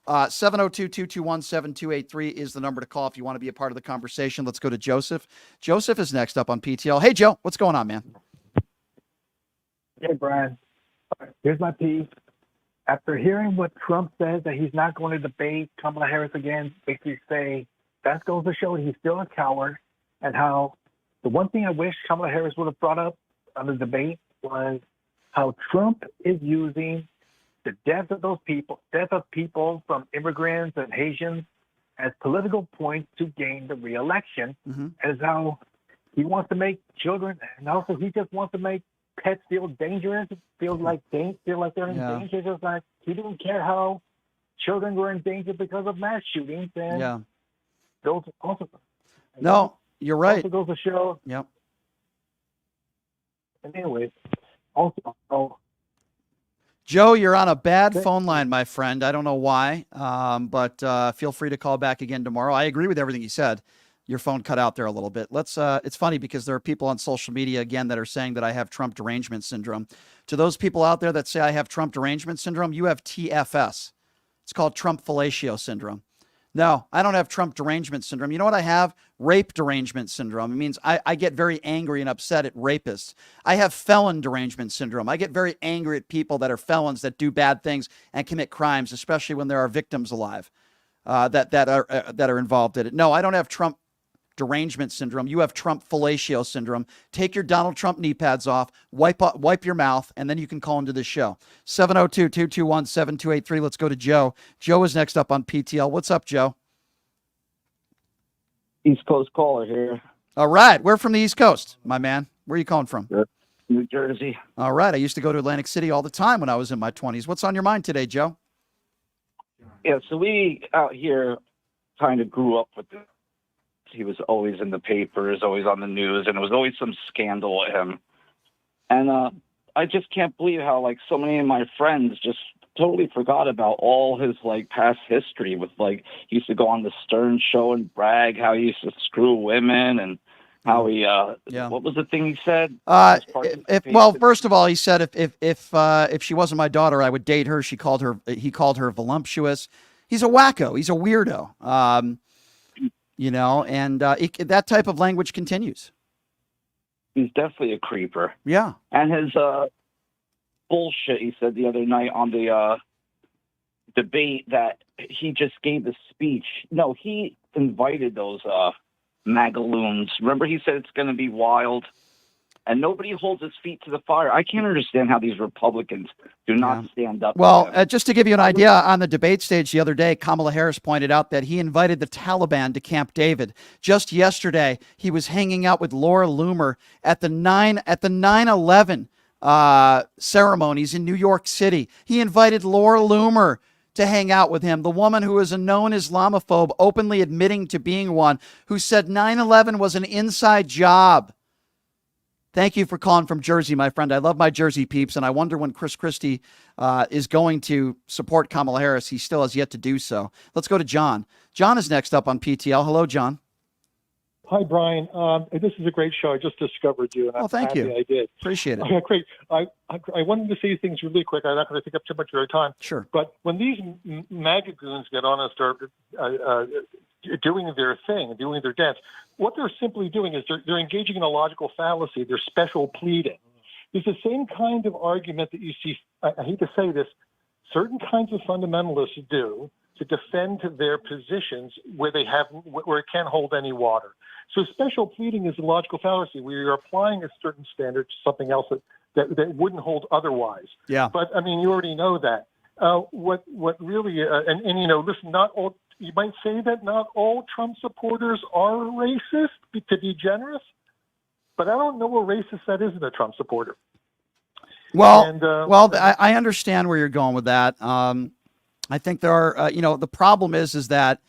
702-221-7283 is the number to call if you want to be a part of the conversation. Let's go to Joseph. Joseph is next up on PTL. Hey, Joe, what's going on, man? Hey, Brian. Here's my piece. After hearing what Trump says that he's not going to debate Kamala Harris again, basically say that goes to show he's still a coward, and how the one thing I wish Kamala Harris would have brought up on the debate was how Trump is using the death of people from immigrants and Haitians as political points to gain the reelection, as how he wants to make children, and also he just wants to make pets feel dangerous, feel like they're in danger. Just like he didn't care how children were in danger because of mass shootings. And those also. No, you're right. Also goes to show. Yep. And anyway, also. Joe, you're on a bad phone line, my friend. I don't know why, but feel free to call back again tomorrow. I agree with everything you said. Your phone cut out there a little bit. It's funny because there are people on social media, again, that are saying that I have Trump derangement syndrome. To those people out there that say I have Trump derangement syndrome, you have TFS. It's called Trump fellatio syndrome. No, I don't have Trump derangement syndrome. You know what I have? Rape derangement syndrome. It means I get very angry and upset at rapists. I have felon derangement syndrome. I get very angry at people that are felons that do bad things and commit crimes, especially when there are victims alive that are involved in it. No, I don't have Trump derangement syndrome. You have Trump fellatio syndrome. Take your Donald Trump knee pads off, wipe your mouth, and then you can call into this show. 702-221-7283. Let's go to Joe. Joe is next up on PTL. What's up, Joe? East Coast caller here. All right. We're from the East Coast, my man. Where are you calling from? New Jersey. All right. I used to go to Atlantic City all the time when I was in my 20s. What's on your mind today, Joe? Yeah, so we out here kind of grew up with this. He was always in the papers, always on the news, and it was always some scandal with him. And I just can't believe how, like, so many of my friends just totally forgot about all his, like, past history with, like, he used to go on the Stern show and brag how he used to screw women and how he, what was the thing he said? Well, first of all, he said if she wasn't my daughter, I would date her. He called her voluptuous. He's a wacko. He's a weirdo. And that type of language continues. He's definitely a creeper. Yeah. And his bullshit he said the other night on the debate that he just gave the speech. No, he invited those magaloons. Remember he said it's going to be wild? And nobody holds his feet to the fire. I can't understand how these Republicans do not stand up. Well, just to give you an idea, on the debate stage the other day, Kamala Harris pointed out that he invited the Taliban to Camp David. Just yesterday, he was hanging out with Laura Lumer at the 9/11 ceremonies in New York City. He invited Laura Lumer to hang out with him, the woman who is a known Islamophobe, openly admitting to being one, who said 9/11 was an inside job. Thank you for calling from Jersey, my friend. I love my Jersey peeps, and I wonder when Chris Christie is going to support Kamala Harris. He still has yet to do so. Let's go to John. John is next up on PTL. Hello, John. Hi, Brian. This is a great show. I just discovered you, and I'm thank happy you. I did. Appreciate it. Okay, great. I wanted to say things really quick. I'm not going to take up too much of your time. Sure. But when these MAGA goons get on and start doing their thing, doing their dance, what they're simply doing is they're engaging in a logical fallacy. They're special pleading. It's the same kind of argument that you see, I hate to say this, certain kinds of fundamentalists do to defend their positions where it can't hold any water. So special pleading is a logical fallacy where you're applying a certain standard to something else that wouldn't hold otherwise. Yeah. But I mean, you already know that. What really, and you know, listen, not all. You might say that not all Trump supporters are racist, to be generous, but I don't know a racist that isn't a Trump supporter. Well, And, I understand where you're going with that. I think there are, the problem is that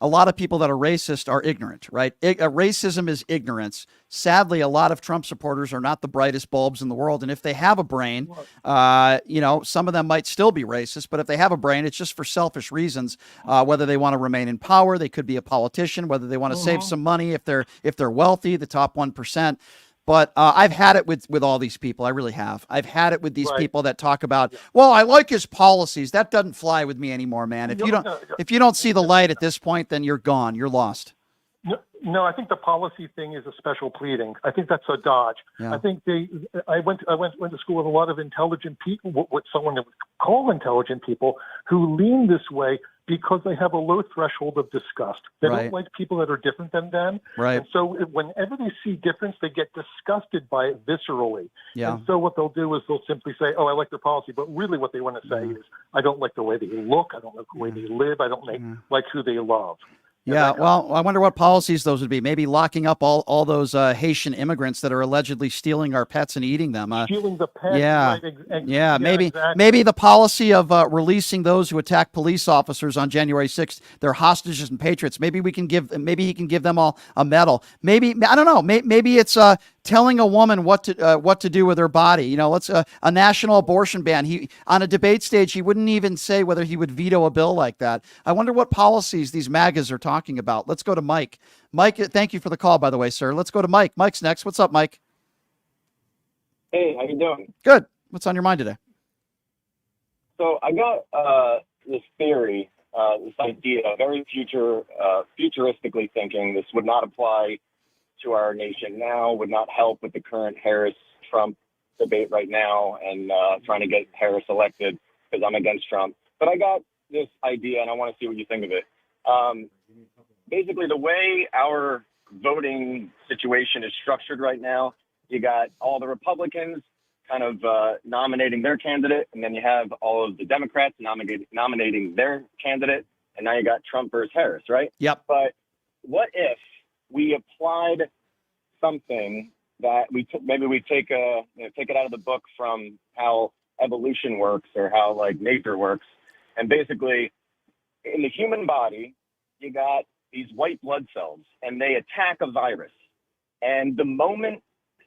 a lot of people that are racist are ignorant, right? Racism is ignorance. Sadly, a lot of Trump supporters are not the brightest bulbs in the world. And if they have a brain, some of them might still be racist, but if they have a brain, it's just for selfish reasons, whether they want to remain in power, they could be a politician, whether they want to save some money, if they're wealthy, the top 1%. But I've had it with all these people. I really have. I've had it with these people that talk about, well, I like his policies. That doesn't fly with me anymore, man. If you don't see the light at this point, then you're gone. You're lost. No, I think the policy thing is a special pleading. I think that's a dodge. Yeah. I think I went to school with a lot of intelligent people, what someone would call intelligent people, who lean this way because they have a low threshold of disgust. They don't like people that are different than them. Right. And so whenever they see difference, they get disgusted by it viscerally. Yeah. And so what they'll do is they'll simply say, oh, I like their policy. But really what they want to say is, I don't like the way they look. I don't like the way they live. I don't like who they love. Yeah, well, I wonder what policies those would be. Maybe locking up all those Haitian immigrants that are allegedly stealing our pets and eating them. Stealing the pets. Yeah, yeah, maybe exactly. maybe the policy of releasing those who attack police officers on January 6th. They're hostages and patriots. Maybe he can give them all a medal. Maybe, I don't know. Maybe it's telling a woman what to do with her body. Let's a national abortion ban. He on a debate stage, he wouldn't even say whether he would veto a bill like that. I wonder what policies these MAGAs are talking about. Let's go to Mike. Mike, thank you for the call, by the way, sir. Let's go to Mike. Mike's next. What's up, Mike? Hey, how you doing? Good. What's on your mind today? So I got this theory, this idea, very futuristically thinking. This would not apply to our nation now, would not help with the current Harris-Trump debate right now and trying to get Harris elected because I'm against Trump. But I got this idea, and I want to see what you think of it. Basically, the way our voting situation is structured right now, you got all the Republicans kind of nominating their candidate, and then you have all of the Democrats nominating their candidate, and now you got Trump versus Harris, right? Yep. But what if we applied something that maybe we take it out of the book from how evolution works or how like nature works, and basically in the human body you got these white blood cells and they attack a virus, and the moment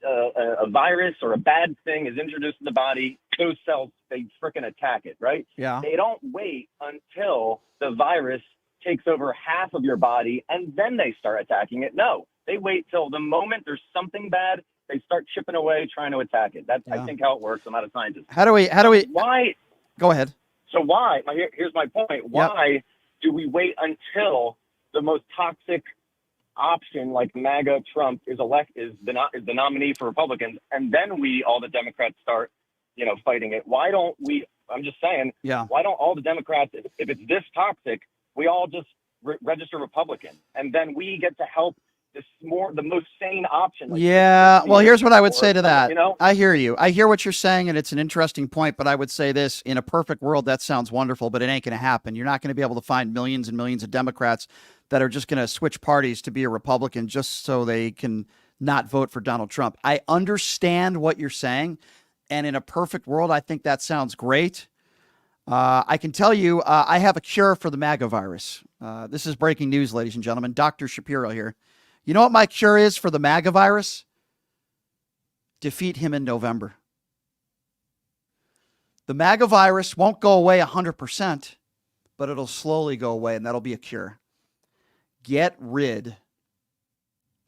a virus or a bad thing is introduced in the body, those cells, they frickin' attack it, right? Yeah. They don't wait until the virus takes over half of your body and then they start attacking it. No, they wait till the moment there's something bad, they start chipping away trying to attack it. That's I think how it works. I'm not a scientist. How do we? Why? Go ahead. So why? Here's my point. Why do we wait until the most toxic option, like MAGA Trump, is the nominee for Republicans, and then all the Democrats start, fighting it? Why don't we? I'm just saying. Yeah. Why don't all the Democrats, if it's this toxic, we all just register Republican, and then we get to help the most sane option. Well, here's what I would say to that. You know? I hear you. I hear what you're saying, and it's an interesting point, but I would say this: in a perfect world, that sounds wonderful, but it ain't going to happen. You're not going to be able to find millions and millions of Democrats that are just going to switch parties to be a Republican just so they can not vote for Donald Trump. I understand what you're saying, and in a perfect world, I think that sounds great. I can tell you, I have a cure for the MAGA virus. This is breaking news, ladies and gentlemen. Dr. Shapiro here. You know what my cure is for the MAGA virus? Defeat him in November. The MAGA virus won't go away 100%, but it'll slowly go away, and that'll be a cure. Get rid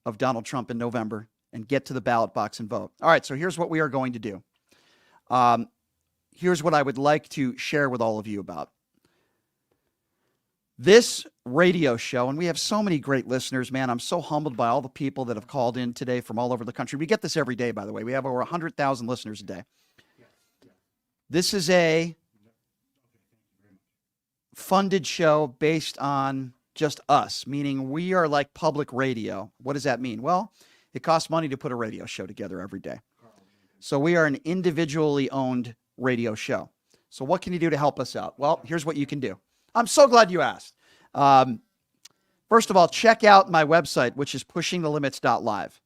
of Donald Trump in November and get to the ballot box and vote. All right, so here's what we are going to do. Here's what I would like to share with all of you about. This radio show, and we have so many great listeners, man. I'm so humbled by all the people that have called in today from all over the country. We get this every day, by the way. We have over 100,000 listeners a day. This is a funded show based on just us, meaning we are like public radio. What does that mean? Well, it costs money to put a radio show together every day. So we are an individually owned radio show. So what can you do to help us out? Well, here's what you can do. I'm so glad you asked. First of all, check out my website, which is pushingthelimits.live.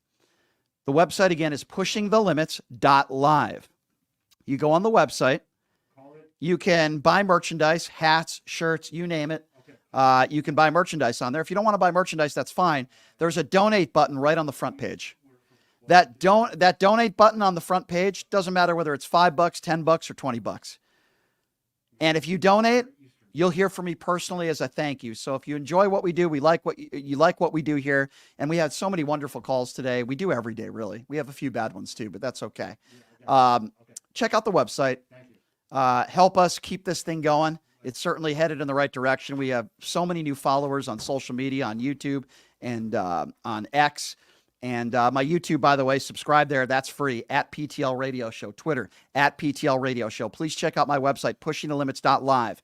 The website, again, is pushingthelimits.live. You go on the website. You can buy merchandise, hats, shirts, you name it. You can buy merchandise on there. If you don't want to buy merchandise, that's fine. There's a donate button right on the front page. That donate button on the front page doesn't matter whether it's $5, $10, or $20. And if you donate, you'll hear from me personally as a thank you. So if you enjoy what we do, we like what you like what we do here, and we had so many wonderful calls today. We do every day, really. We have a few bad ones too, but that's okay. Check out the website. Help us keep this thing going. It's certainly headed in the right direction. We have so many new followers on social media, on YouTube and on X. And my YouTube, by the way, subscribe there. That's free, at PTL Radio Show. Twitter, at PTL Radio Show. Please check out my website, pushingthelimits.live.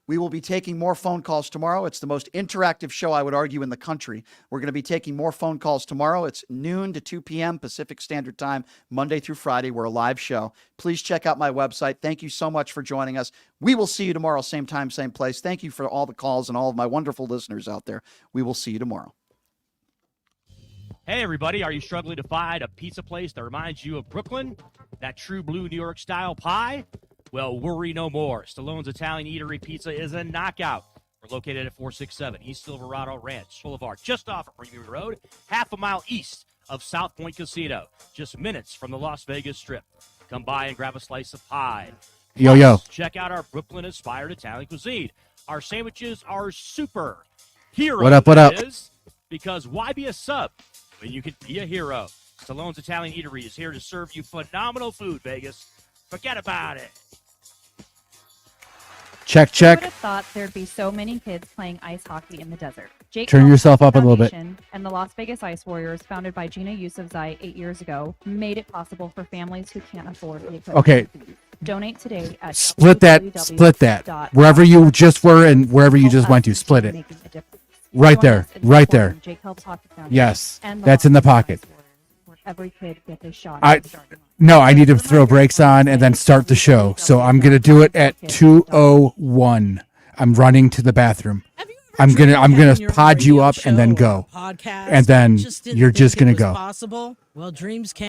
We will be taking more phone calls tomorrow. It's the most interactive show, I would argue, in the country. We're going to be taking more phone calls tomorrow. It's noon to 2 p.m. Pacific Standard Time, Monday through Friday. We're a live show. Please check out my website. Thank you so much for joining us. We will see you tomorrow, same time, same place. Thank you for all the calls and all of my wonderful listeners out there. We will see you tomorrow. Hey, everybody. Are you struggling to find a pizza place that reminds you of Brooklyn? That true blue New York style pie? Well, worry no more. Stallone's Italian Eatery Pizza is a knockout. We're located at 467 East Silverado Ranch Boulevard, just off of Premium Road, half a mile east of South Point Casino, just minutes from the Las Vegas Strip. Come by and grab a slice of pie. Yo. Check out our Brooklyn-inspired Italian cuisine. Our sandwiches are super. Hero. What up? Is, because why be a sub when you can be a hero? Stallone's Italian Eatery is here to serve you phenomenal food, Vegas. Forget about it. Check. Who would have thought there'd be so many kids playing ice hockey in the desert? Jake Turn Paul's yourself up a little bit. Foundation and the Las Vegas Ice Warriors, founded by Gina Yusufzai 8 years ago, made it possible for families who can't afford the equipment. Okay. Donate today at Split that. Wherever you just were and wherever you just went to, split it. Right there. Jake Helps Hockey Foundation Yes, and the that's in the pocket. where every kid gets a shot. No, I need to throw brakes on and then start the show. So I'm gonna do it at 2:01. I'm running to the bathroom. I'm gonna pod you up and then go, and then you're just gonna go. Well, dreams can